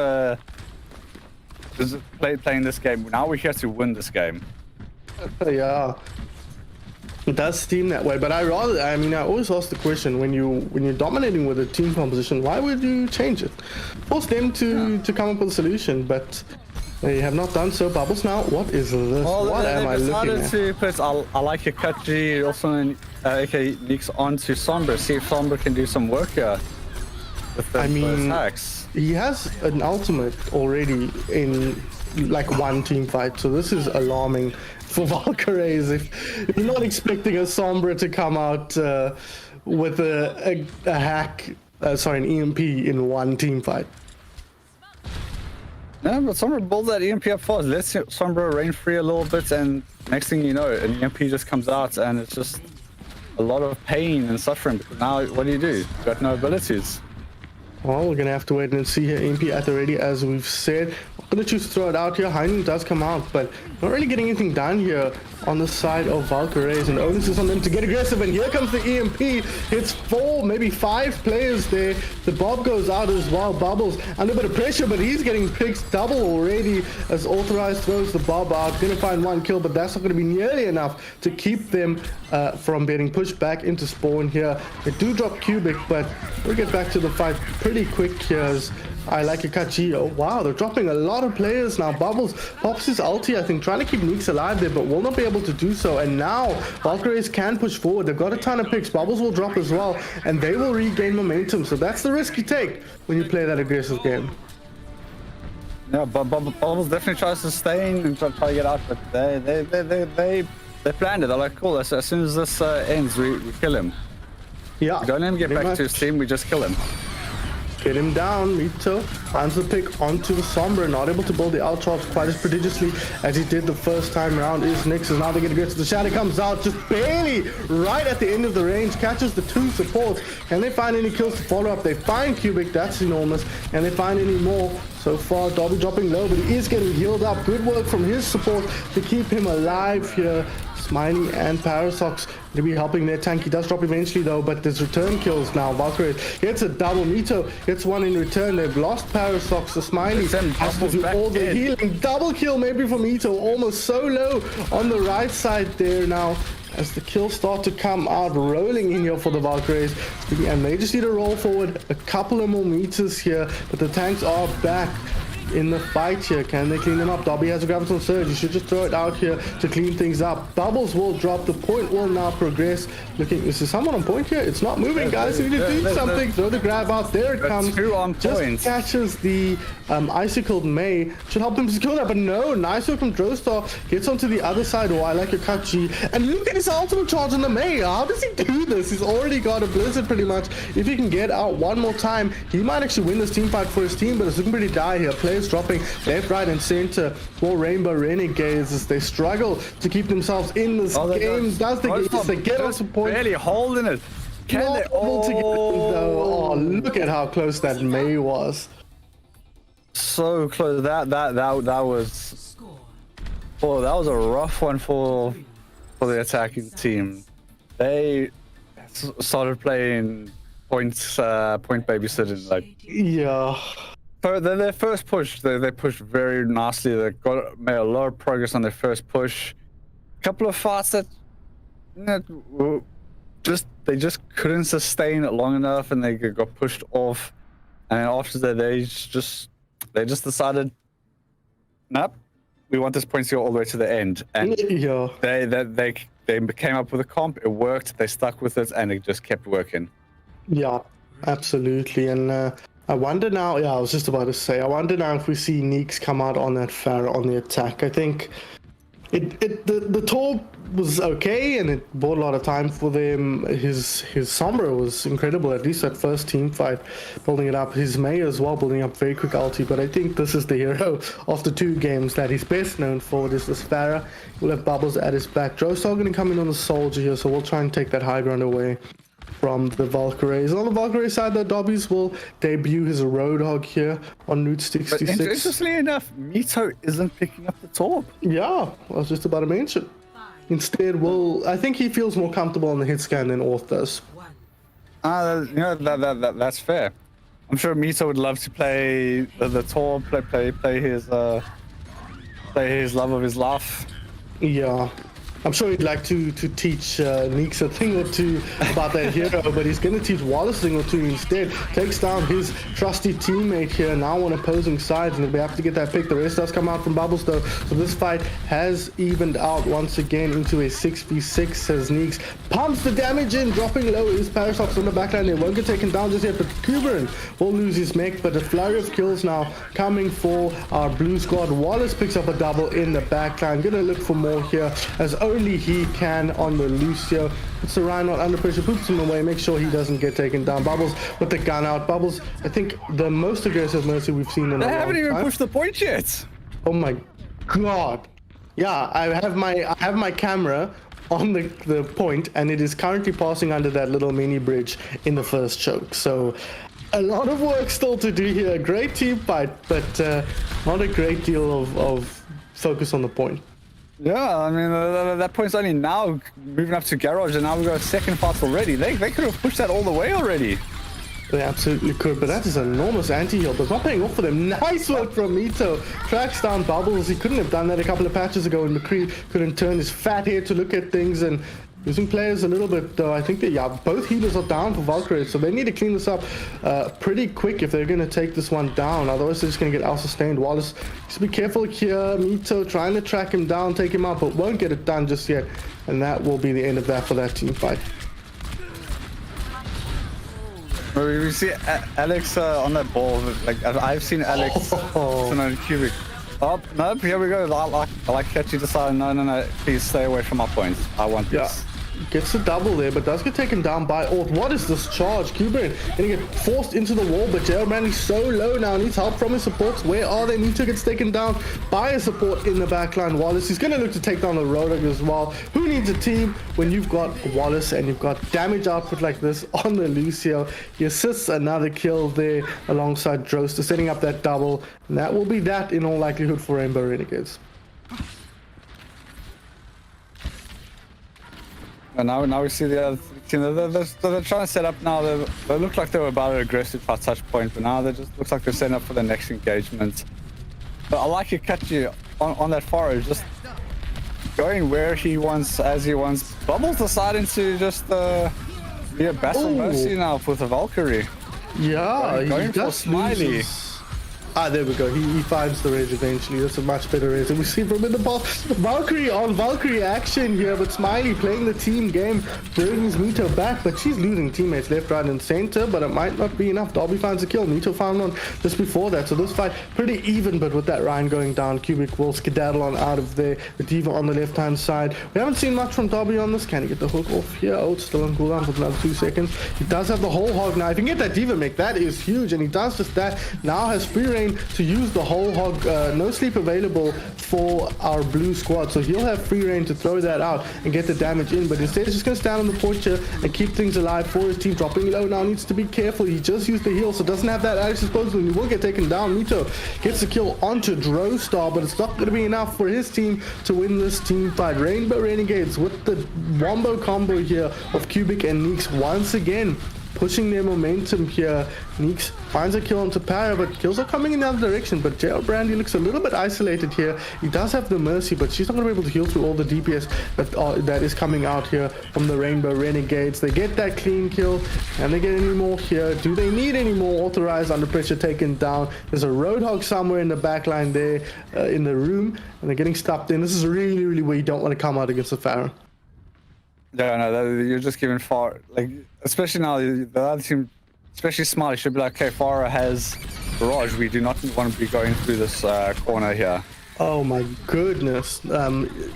playing this game. Now we're here to win this game. Yeah, it does seem that way, but I always ask the question, when you're dominating with a team composition, why would you change it? Force them to come up with a solution, but They have not done so. Bubbles now. What is this? Well, What am I looking at? to put I like your cut G also okay leaks onto Sombra. See if Sombra can do some work here with the attacks. He has an ultimate already in like one team fight, so this is alarming for Valkyraes. If you're not expecting a Sombra to come out with a hack, an EMP in one team fight. No, but Sombra builds that EMP up fast. Let's Sombra range free a little bit, and next thing you know, an EMP just comes out, and it's just a lot of pain and suffering. Because now, what do? You've got no abilities. Well, we're gonna have to wait and see here. EMP at the ready, as we've said. I'm gonna choose to throw it out here. Heinen does come out, but not really getting anything done here on the side of Valkyraes, and onus is on them to get aggressive. And here comes the EMP. It's 4, maybe 5 players there. The Bob goes out as well. Bubbles under a bit of pressure, but he's getting picked double already as Authorize throws the Bob out. Gonna find 1 kill, but that's not gonna be nearly enough to keep them from getting pushed back into spawn here. They do drop Cubic, but we'll get back to the fight pretty quick here as I like a Kachi. Oh wow, they're dropping a lot of players now. Bubbles pops his ulti, I think, trying to keep Neeks alive there, but will not be able to do so. And now Valkyraes can push forward. They've got a ton of picks. Bubbles will drop as well, and they will regain momentum. So that's the risk you take when you play that aggressive game. Yeah, but Bubbles definitely tries to stay in and try to get out, but they planned it. They're like, cool, as soon as this ends, we kill him. Yeah, we don't let him get back to his team, we just kill him. Get him down. Mito finds the pick onto the Sombra, not able to build the out charge quite as prodigiously as he did the first time around. Is Nix is now they're going to get to the shadow, comes out just barely right at the end of the range, catches the 2 supports. Can they find any kills to follow up? They find Cubic, that's enormous. Can they find any more? So far, Dobby dropping low, but he is getting healed up. Good work from his support to keep him alive here. Smiley and Parasox to be helping their tank. He does drop eventually though, but there's return kills now. Valkyraes gets a double. Mito gets 1 in return. They've lost Parasox. So Smiley has to do all the healing. Double kill maybe for Mito. Almost so low on the right side there now, as the kills start to come out, rolling in here for the Valkyraes. And they just need to roll forward a couple of more meters here, but the tanks are back in the fight here. Can they clean them up? Dobby has a Graviton Surge. You should just throw it out here to clean things up. Bubbles will drop. The point will now progress. Looking, is there someone on point here? It's not moving, guys. You need to do something. Throw the grab out. There it comes. 2 on just point. Catches the Icicled May. Should help him secure that, but no. Nice work from Drostar. Gets onto the other side. Oh, I like a Kachi. And look at his ultimate charge on the May. How does he do this? He's already got a Blizzard pretty much. If he can get out one more time, he might actually win this team fight for his team, but it's looking pretty dire here. Players dropping left, right, and center for Rainbow Renegades as they struggle to keep themselves in this game. Does they get on some point? Barely holding it. Can they? Able to get them though. Oh, look at how close that May was. So close. That was. Oh, that was a rough one for the attacking team. They started playing point babysitting, like. Yeah. So their first push, they pushed very nicely. They made a lot of progress on their first push. A couple of fights that they just couldn't sustain it long enough, and they got pushed off. And after that, they just decided, nope, we want this point to go all the way to the end. And yeah, they came up with a comp. It worked. They stuck with it, and it just kept working. Yeah, absolutely. And I wonder now, I was just about to say, I wonder now if we see Neeks come out on that Pharah on the attack. I think the Torb was okay, and it bought a lot of time for them. His Sombra was incredible, at least that first team fight, building it up. His May as well, building up very quick ulti, but I think this is the hero of the 2 games that he's best known for. This is Pharah. We'll have Bubbles at his back. Drostar going to come in on the Soldier here, so we'll try and take that high ground away from the Valkyraes. On the Valkyraes side, the Dobbies will debut his Roadhog here on Route 66. But interestingly enough, Mito isn't picking up the Torb. Yeah, I was just about to mention. Instead, I think he feels more comfortable on the hit scan than Auth does. That's fair. I'm sure Mito would love to play the Torb, play his love of his life. Yeah. I'm sure he'd like to teach Neeks a thing or two about that hero, but he's going to teach Wallace a thing or two instead. Takes down his trusty teammate here, now on opposing sides, and we have to get that pick. The rest does come out from Bubbles though, so this fight has evened out once again into a 6v6 as Neeks pumps the damage in, dropping low is Parasox on the backline. They won't get taken down just yet, but Kuberin will lose his mech, but a flurry of kills now coming for our blue squad. Wallace picks up a double in the backline. Gonna look for more here as only he can on the Lucio. It's the Rhino under pressure, poops him away, make sure he doesn't get taken down. Bubbles with the gun out. Bubbles, I think the most aggressive Mercy we've seen in a long time. They haven't even pushed the point yet. Oh my god. Yeah, I have my camera on the point, and it is currently passing under that little mini bridge in the first choke. So a lot of work still to do here. Great team fight, but not a great deal of focus on the point. Yeah, I mean, that point's only now moving up to Garage, and now we've got a second fight already. They could have pushed that all the way already. They absolutely could, but that is enormous anti-heal, but it's not paying off for them. Nice work from Mito. Tracks down Bubbles. He couldn't have done that a couple of patches ago, and McCree couldn't turn his fat head to look at things, and losing players a little bit, though. I think that, both healers are down for Valkyraes, so they need to clean this up pretty quick if they're going to take this one down. Otherwise, they're just going to get out-sustained. Wallace, just be careful here. Mito trying to track him down, take him out, but won't get it done just yet. And that will be the end of that for that team fight. We see Alex on that ball. Like I've seen Alex on Cubic. Oh, nope, here we go. I like catchy decide. No, please stay away from my points. I want this. Gets a double there, but does get taken down by Auth. What is this charge? Kuberin gonna get forced into the wall, but JellyDoodle is so low now. Needs help from his supports. Where are they? Mito gets taken down by a support in the backline. Wallace, he's gonna look to take down the Roadhog as well. Who needs a team when you've got Wallace and you've got damage output like this on the Lucio? He assists another kill there alongside Droster, setting up that double, and that will be that in all likelihood for Rainbow Renegades. And now we see the other team. They're trying to set up now. They look like they were about to aggressive at touch point, but now they just looks like they're setting up for the next engagement. But I like you catch you on that forward, just going where he wants, as he wants. Bubbles deciding to just be a Battle Mercy now with a Valkyrie. Yeah, going for Smiley. There we go. He finds the res eventually. That's a much better res. And we see from in the ball, Valkyrie on Valkyrie action here, but Smiley playing the team game, brings Mito back, but she's losing teammates left, right, and center, but it might not be enough. Darby finds a kill. Mito found one just before that. So this fight pretty even, but with that Ryan going down, Cubic will skedaddle on out of there. The Diva on the left-hand side. We haven't seen much from Darby on this. Can he get the hook off here? Oh, it's still on cooldown for another 2 seconds. He does have the whole hog now. If he can get that Diva mech, that is huge, and he does just that. Now has free reign to use the whole hog. No sleep available for our blue squad, so he'll have free reign to throw that out and get the damage in, but instead he's just going to stand on the point here and keep things alive for his team. Dropping low now, needs to be careful. He just used the heal, so doesn't have that at his disposal, and he will get taken down. Mito gets the kill onto Drostar, but it's not going to be enough for his team to win this team fight. Rainbow Renegades with the wombo combo here of Cubic and Neeks once again pushing their momentum here. Neeks finds a kill onto Para, but kills are coming in the other direction. But JL Brandy looks a little bit isolated here. He does have the Mercy, but she's not going to be able to heal through all the DPS that is coming out here from the Rainbow Renegades. They get that clean kill. Can they get any more here? Do they need any more? Authorize under pressure, taken down. There's a Roadhog somewhere in the back line there in the room, and they're getting stuffed in. This is really, really where you don't want to come out against the Pharaoh. Yeah, no, you're just giving far, like, especially now, the other team, especially Smiley, should be like, okay, Farah has Barrage. We do not want to be going through this corner here. Oh my goodness.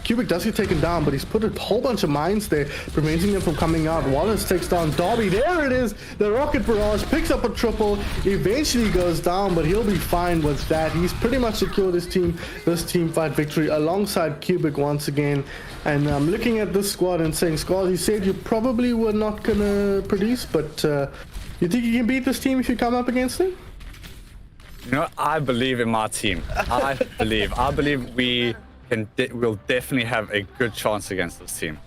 Cubic does get taken down, but he's put a whole bunch of mines there, preventing them from coming out. Wallace takes down Darby. There it is. The Rocket Barrage picks up a triple, eventually goes down, but he'll be fine with that. He's pretty much secured this team fight victory alongside Cubic once again. And I'm looking at this squad and saying, Skarzz, you said you probably were not going to produce, but you think you can beat this team if you come up against them? You know, I believe in my team. I believe we'll definitely have a good chance against this team.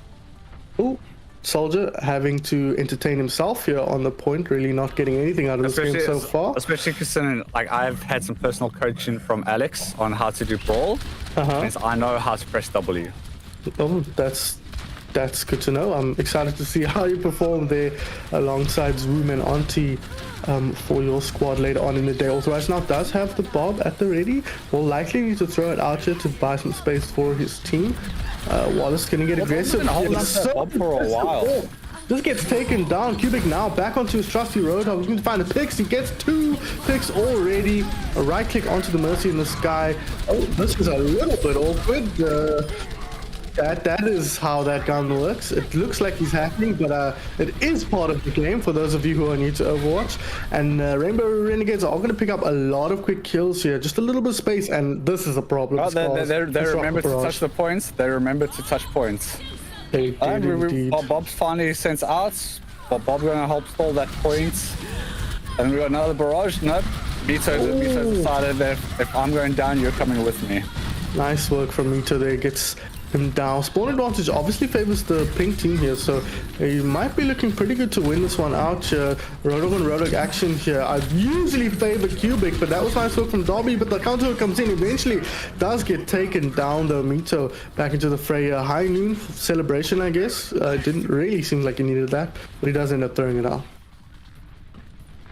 Ooh, Soldier having to entertain himself here on the point, really not getting anything out of this game so far. Especially considering, like, I've had some personal coaching from Alex on how to do brawl. Means I know how to press W. Oh, that's good to know. I'm excited to see how you perform there alongside Zoom and Auntie for your squad later on in the day. Authorize now does have the Bob at the ready. Will likely need to throw it out here to buy some space for his team. Wallace gonna get aggressive. Been holding on to that Bob for a while. This gets taken down. Cubic now back onto his trusty Roadhog. He's going to find the picks. He gets 2 picks already. A right click onto the Mercy in the sky. Oh, this is a little bit awkward. That is how that gun works. It looks like he's hacking, but it is part of the game for those of you who are new to Overwatch. And Rainbow Renegades are going to pick up a lot of quick kills here. Just a little bit of space, and this is a problem. Oh, they remember to touch the points. They remember to touch points. Bob's finally sent out. Bob's going to help stall that point. And we got another barrage. Nope. Mito decided that if I'm going down, you're coming with me. Nice work from Mito there. Gets him down. Spawn advantage obviously favors the pink team here, so you might be looking pretty good to win this one out here. Roadhog and Roadhog action here. I usually favor Cubic, but that was nice work from Dobby, but the counter comes in eventually. Does get taken down though. Mito back into the fray. High noon celebration, I guess. Didn't really seem like he needed that, but he does end up throwing it out.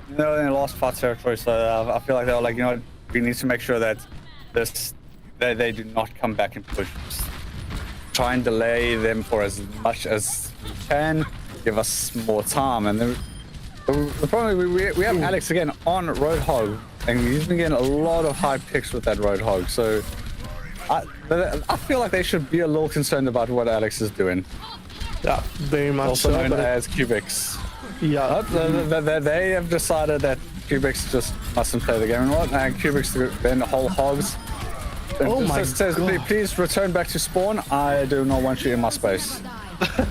You know, in the last part territory, so I feel like they were like, you know, we need to make sure that they do not come back and push. Try and delay them for as much as we can, give us more time. And then the problem we have Alex again on Roadhog, and he's been getting a lot of high picks with that Roadhog. So I feel like they should be a little concerned about what Alex is doing. Yeah, very much also known as Cubics. Yeah, they have decided that Cubics just mustn't play the game anymore, and Cubics then whole hogs. Oh my says, God. Please return back to spawn. I do not want you in my space.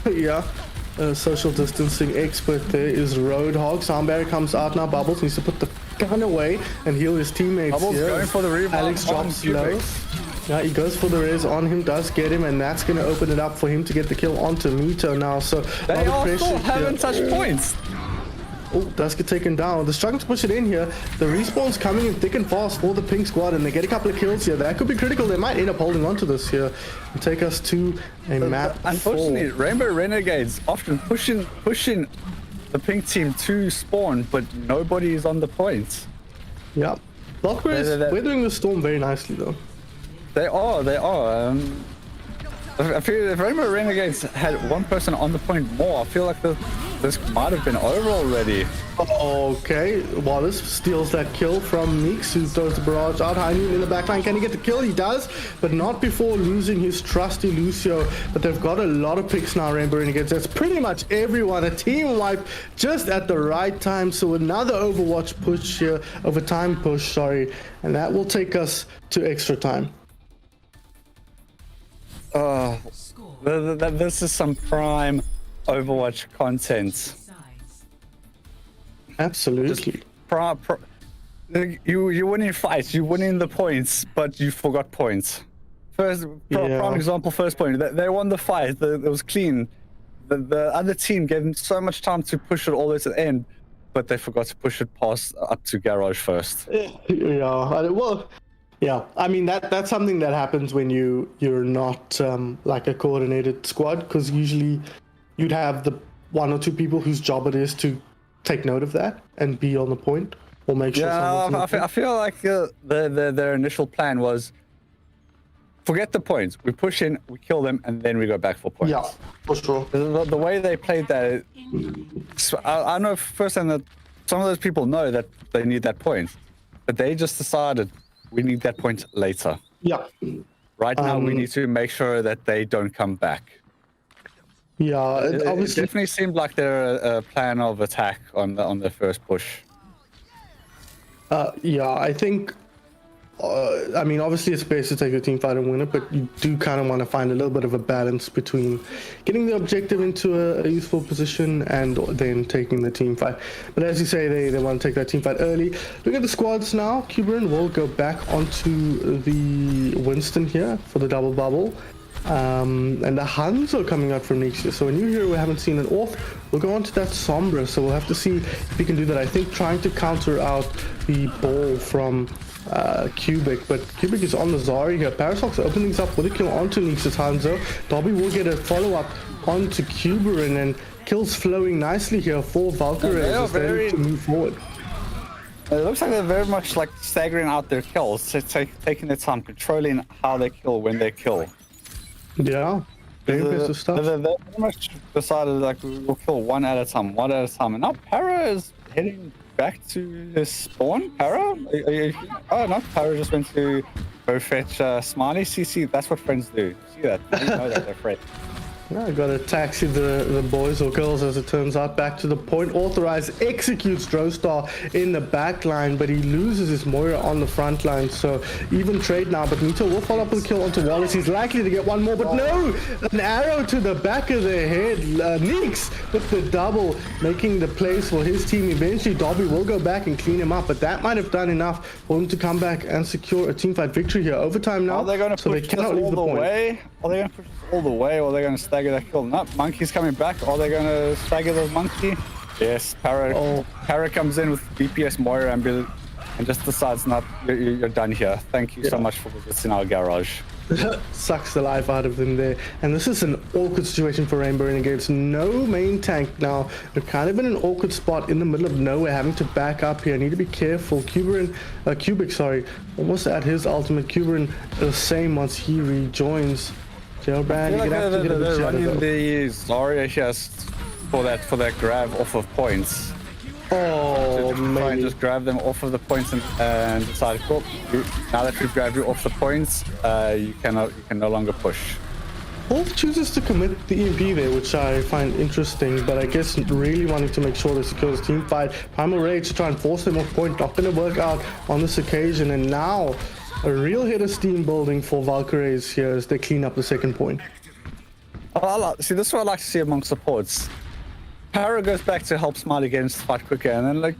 Yeah. Social distancing expert there is Roadhog. Soundberry comes out now. Bubbles needs to put the gun away and heal his teammates. Bubbles here. going for the rebound. Alex drops low. Yeah, he goes for the res on him, does get him, and that's going to open it up for him to get the kill onto Mito now. So they all still haven't touched points. Oh, does get taken down. They're struggling to push it in here. The respawn's coming in thick and fast for the pink squad, and they get a couple of kills here. That could be critical. They might end up holding on to this here and take us to a map. Unfortunately, Rainbow Renegades often pushing the pink team to spawn, but nobody is on the points. Yeah. Valkyraes weathering the storm very nicely, though. They are. I feel if Rainbow Renegades had one person on the point more, I feel like this might have been over already. Okay, Wallace steals that kill from Meeks, who throws the barrage out. High noon in the backline. Can he get the kill? He does, but not before losing his trusty Lucio. But they've got a lot of picks now, Rainbow Renegades. That's pretty much everyone. A team wipe just at the right time. So another Overwatch push here, overtime push, sorry. And that will take us to extra time. This is some prime Overwatch content. Absolutely. You winning fights, you winning the points, but you forgot points. Prime example, first point. They won the fight. It was clean. The other team gave them so much time to push it all the way to the end, but they forgot to push it past up to garage first. Yeah. Well. Yeah, I mean that's something that happens when you're not like a coordinated squad, because usually you'd have the 1 or 2 people whose job it is to take note of that and be on the point or make sure. Yeah, I feel like their initial plan was forget the points. We push in, we kill them, and then we go back for points. Yeah, for sure. The way they played that, I know firsthand that some of those people know that they need that point, but they just decided. We need that point later. Yeah. Right now, we need to make sure that they don't come back. Yeah, it definitely seemed like they're a plan of attack on their first push. Yeah, I think. I mean, obviously it's best to take a team fight and win it, but you do kind of want to find a little bit of a balance between getting the objective into a useful position and then taking the team fight. But as you say, they want to take that team fight early. Look at the squads now. Cuberin will go back onto the Winston here for the double bubble. And the Huns are coming out from next year. So a new hero we haven't seen an Orth. We'll go on to that Sombra. So we'll have to see if we can do that. I think trying to counter out the ball from Cubic, but Cubic is on the Zari here. Parasox opening things up with a kill onto Neeks at Hanzo. Dobby will get a follow-up onto Cuberin, and kills flowing nicely here for Valkyraes as they look to move forward. It looks like they're very much like staggering out their kills, so taking their time, controlling how they kill when they kill. Yeah, very impressive stuff. They very much decided like we'll kill one at a time, and now Para is heading back to his spawn. Para? Oh no, Para just went to go fetch Smiley. See, that's what friends do. See that? You know that they're friends. I got to taxi the boys or girls, as it turns out, back to the point. Authorize executes Drostar in the back line, but he loses his Moira on the front line. So even trade now, but Mito will follow up with a kill onto Wallace. He's likely to get one more, but no! An arrow to the back of the head. Neeks with the double, making the plays for his team. Eventually, Dobby will go back and clean him up, but that might have done enough for him to come back and secure a teamfight victory here. Overtime now, are they going to push this all the way? Are they going to push this all the way, or are they going to stagger that kill? No, Monkey's coming back. Are they going to stagger the Monkey? Yes, Para comes in with DPS Moira and just decides, not, you're done here. Thank you so much for visiting our garage. Sucks the life out of them there. And this is an awkward situation for Rainbow Renegades. No main tank now. They're kind of in an awkward spot in the middle of nowhere, having to back up here. Need to be careful. Cubic, almost at his ultimate. Cuberin the same once he rejoins. Jailbrand, you have to get a bit running the Zarya here for that grab off of points. Oh, try and just grab them off of the points and decide, cool, now that we've grabbed you off the points, you can no longer push. Wolf chooses to commit the EMP there, which I find interesting, but I guess really wanting to make sure they secure this team fight. Primal Rage to try and force them off point, not going to work out on this occasion, and now a real hit of steam building for Valkyraes here as they clean up the second point. See, this is what I like to see among supports. Para goes back to help Smiley get into the fight quicker, and then like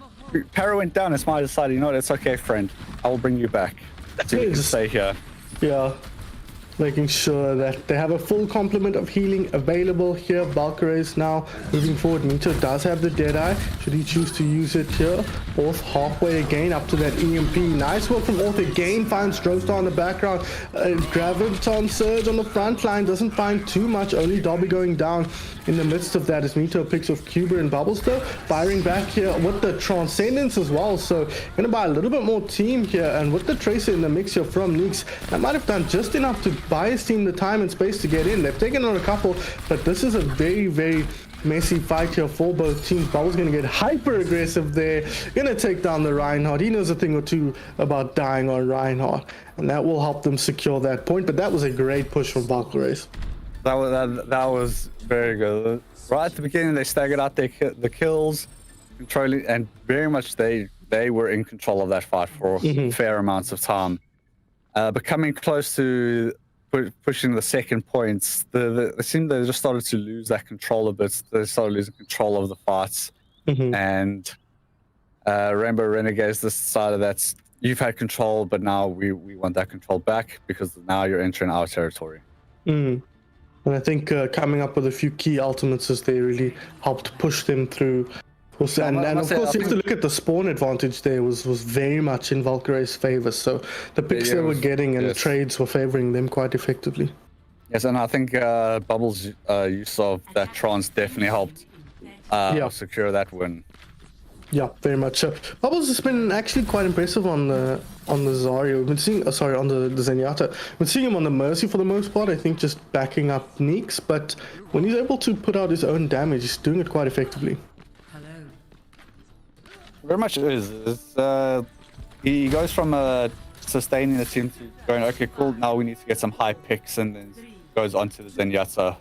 Para went down and Smiley decided, you know what, it's okay, friend. I will bring you back. So you can stay here. Yeah. Making sure that they have a full complement of healing available here. Valkyraes now moving forward. Mito does have the Deadeye. Should he choose to use it here? Orth halfway again up to that EMP. Nice work from Orth again. Finds Drostar in the background. Graviton Surge on the front line. Doesn't find too much. Only Dobby going down in the midst of that as Mito picks off Cuber and Bubbles though. Firing back here with the Transcendence as well. So going to buy a little bit more team here. And with the Tracer in the mix here from Neeks, that might have done just enough to buy his team the time and space to get in. They've taken on a couple, but this is a very, very messy fight here for both teams. Bubble's going to get hyper aggressive there. Going to take down the Reinhardt. He knows a thing or two about dying on Reinhardt, and that will help them secure that point. But that was a great push from Valkyraes. That was very good. Right at the beginning, they staggered out the kills, controlling, and very much they were in control of that fight for fair amounts of time. But coming close to pushing the second points, it seemed they just started to lose that control a bit. They started losing control of the fights. And Rainbow Renegades decided that you've had control, but now we want that control back because now you're entering our territory. And I think coming up with a few key ultimates as they really helped push them through. And of course, you have to look at the spawn advantage there was very much in Valkyraes' favor. So the picks they were getting and the trades were favoring them quite effectively. Yes, and I think Bubbles' use of that trance definitely helped secure that win. Yeah, very much so. Bubbles has been actually quite impressive on the Zarya. We've been seeing, on the Zenyatta. We've been seeing him on the Mercy for the most part. I think just backing up Neeks, but when he's able to put out his own damage, he's doing it quite effectively. Very much is. He goes from sustaining the team to going, okay, cool, now we need to get some high picks, and then goes on to the Zenyatta.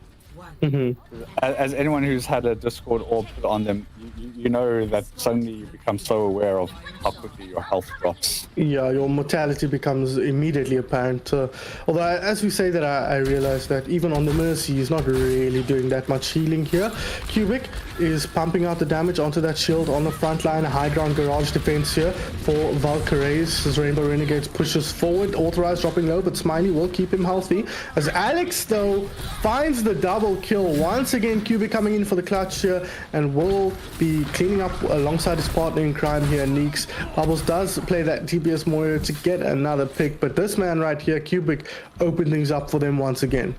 As anyone who's had a Discord orb put on them, you know that suddenly you become so aware of how quickly your health drops. Yeah, your mortality becomes immediately apparent. Although, as we say that, I realize that even on the Mercy, he's not really doing that much healing here. Cubic is pumping out the damage onto that shield on the front line. A high ground garage defense here for Valkyraes as Rainbow Renegades pushes forward. Authorize dropping low, but Smiley will keep him healthy. As Alex, though, finds the double. double kill. Once again, Cubic coming in for the clutch here and will be cleaning up alongside his partner in crime here, Neeks. Bubbles does play that TPS Moira to get another pick, but this man right here, Cubic, opened things up for them once again.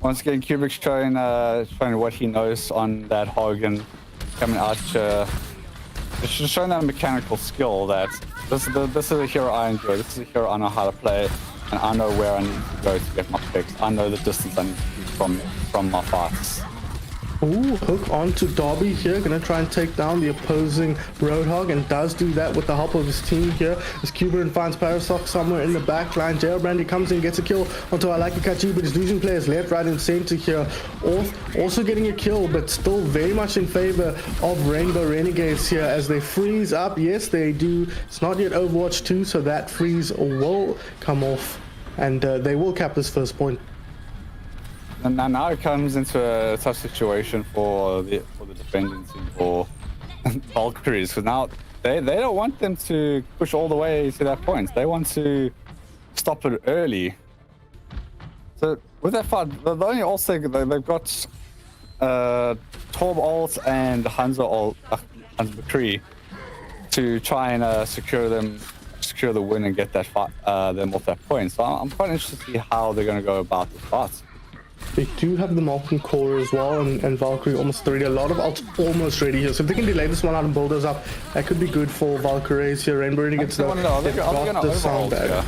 Once again, Cubic's showing what he knows on that hog and coming out. It's just showing that mechanical skill that this is a hero I enjoy. This is a hero I know how to play, and I know where I need to go to get my picks. I know the distance I need to keep from my fights. Ooh, hook onto Dobby here, gonna try and take down the opposing Roadhog, and does do that with the help of his team here. As Cuban finds Parasox somewhere in the back line. Jailbrandy comes in, gets a kill onto Alakikachi, but he's losing players left, right, and center here. Orth also getting a kill, but still very much in favor of Rainbow Renegades here as they freeze up. Yes, they do. It's not yet Overwatch 2, so that freeze will come off, and they will cap this first point. And now it comes into a tough situation for the defendants and for Valkyraes, because now they don't want them to push all the way to that point. They want to stop it early. So with that fight, the only also they've got Torb ult and Hanzo ult and McCree to try and secure the win and get that fight, them off that point. So I'm quite interested to see how they're going to go about this fight. They do have the Molten Core as well, and Valkyrie almost ready. A lot of ults almost ready here. So if they can delay this one out and build those up, that could be good for Valkyraes here. Rainbow Renegades though, they've got the sound bag.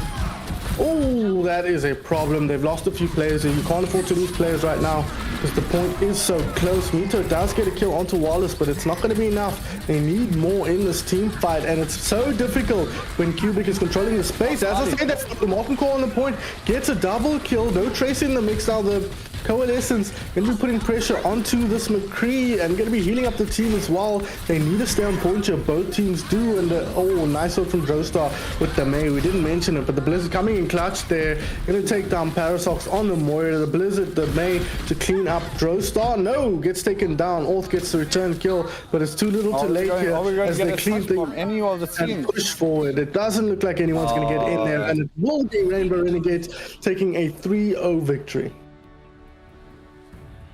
Oh, that is a problem. They've lost a few players here. You can't afford to lose players right now because the point is so close. Mito does get a kill onto Wallace, but it's not going to be enough. They need more in this team fight, and it's so difficult when Cubic is controlling the space. As I say, that's the Molten Core on the point. Gets a double kill. No Trace in the mix now. The Coalescence going to be putting pressure onto this McCree and going to be healing up the team as well. They need to stay on point here. Both teams do. And oh, nice work from Drostar with the May. We didn't mention it, but the Blizzard coming in clutch there. Going to take down Parasox on the Moira. The Blizzard, the May to clean up Drostar. No, gets taken down. Orth gets the return kill, but it's too little too late here as they clean things and push forward. It doesn't look like anyone's going to get in there, and it will be Rainbow Renegades taking a 3-0 victory.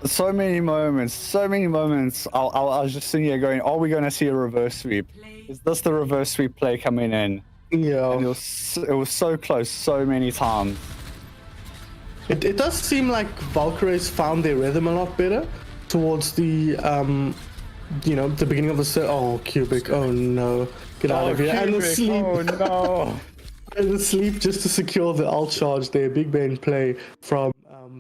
So many moments. I was just sitting here going, are we going to see a reverse sweep? Is this the reverse sweep play coming in? Yeah. And it was so close so many times. It does seem like Valkyraes found their rhythm a lot better towards the, the beginning of the set. Oh, Cubic. Oh, no. Get out of here. Cubic. And the sleep. Oh, no. And the sleep just to secure the ult charge there. Big Ben play from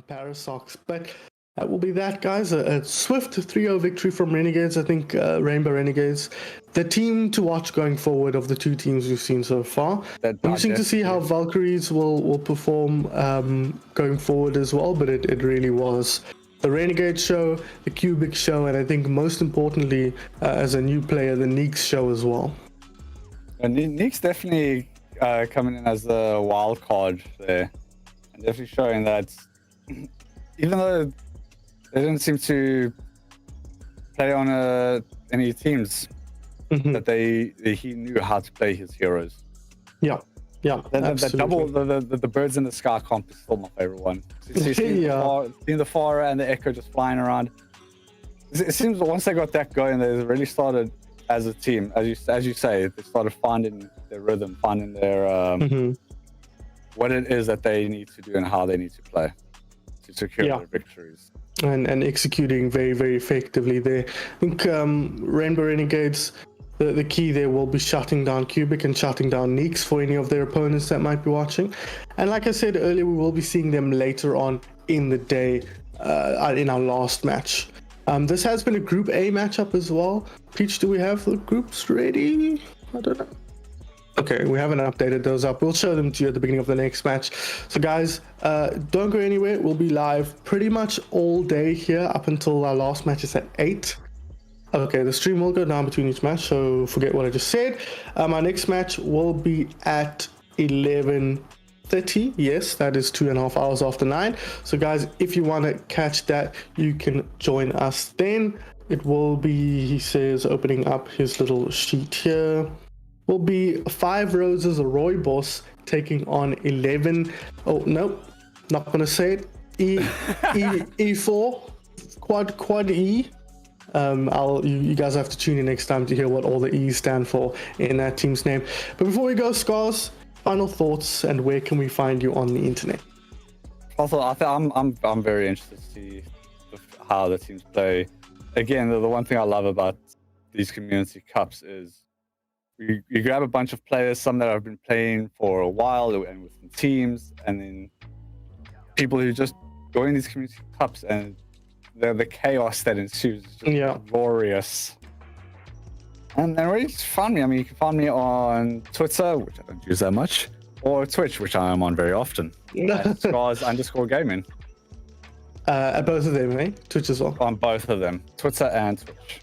Parasox. But that will be that, guys. A swift 3-0 victory from Renegades. I think Rainbow Renegades, the team to watch going forward of the two teams we've seen so far. Interesting to see how Valkyraes will perform going forward as well, but it really was the Renegade show, the Cubic show, and I think most importantly, as a new player, the Neeks show as well. And Neeks definitely coming in as a wild card there, and definitely showing that even though they didn't seem to play on any teams, that he knew how to play his heroes. Yeah, the double, the birds in the sky comp is still my favorite one. Seeing the Pharah and the Echo just flying around. It seems once they got that going, they really started as a team, as you say, they started finding their rhythm, finding their what it is that they need to do and how they need to play to secure their victories. And executing very, very effectively there. I think Rainbow Renegades, the key there will be shutting down Cubic and shutting down Neeks for any of their opponents that might be watching. And like I said earlier, we will be seeing them later on in the day in our last match. This has been a Group A matchup as well. Peach, do we have the groups ready? I don't know. Okay, we haven't updated those up. We'll show them to you at the beginning of the next match. So guys, don't go anywhere. We'll be live pretty much all day here up until our last match is at 8. Okay, the stream will go down between each match, so forget what I just said. Our next match will be at 11:30. Yes, that is 2.5 hours after 9. So guys, if you want to catch that, you can join us then. It will be, he says, opening up his little sheet here. Will be 5 Roses Rooibos taking on 11. Oh, nope, not going to say it. E4, quad E. You guys have to tune in next time to hear what all the E's stand for in that team's name. But before we go, Skarzz, final thoughts, and where can we find you on the internet? Also, I'm very interested to see how the teams play. Again, the one thing I love about these community cups is you grab a bunch of players, some that have been playing for a while and with teams, and then people who just join these community cups, and the chaos that ensues is just glorious. And then really just find me. I mean, you can find me on Twitter, which I don't use that much, or Twitch, which I am on very often. Skarzz_gaming. At both of them, eh? Twitch as well. On both of them, Twitter and Twitch.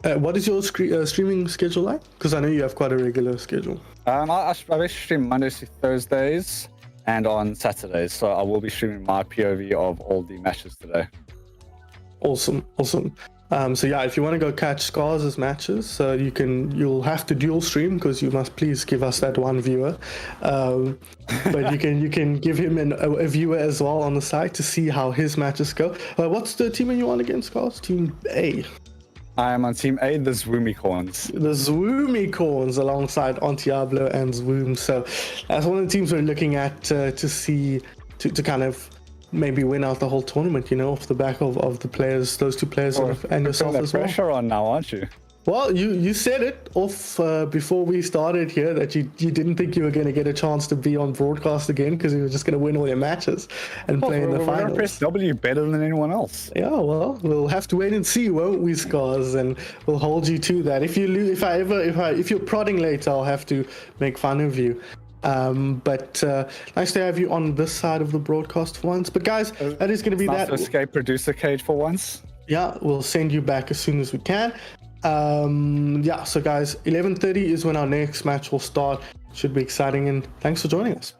What is your streaming schedule like? Because I know you have quite a regular schedule. I basically stream Mondays to Thursdays and on Saturdays. So I will be streaming my POV of all the matches today. Awesome. So yeah, if you want to go catch Skarz's matches, you'll have to dual stream because you must please give us that one viewer. But you can give him a viewer as well on the site to see how his matches go. What's the team you on against, Skarzz? Team A. I am on Team A, the Zwoomicorns. The Zwoomicorns alongside Ontiablo and Zwoom. So that's one of the teams we're looking at to see to kind of maybe win out the whole tournament, off the back of the players, those two players, and yourself as well. Pressure on now, aren't you? Well, you said it off before we started here that you didn't think you were going to get a chance to be on broadcast again because you were just going to win all your matches and play in the finals. We're going to press W better than anyone else. Yeah, well, we'll have to wait and see, won't we, Skarzz? And we'll hold you to that. If you lose, if you're prodding later, I'll have to make fun of you. But nice to have you on this side of the broadcast for once. But guys, that is going to be that. Nice to escape producer cage for once. Yeah, we'll send you back as soon as we can. So guys, 11:30 is when our next match will start. Should be exciting, and thanks for joining us.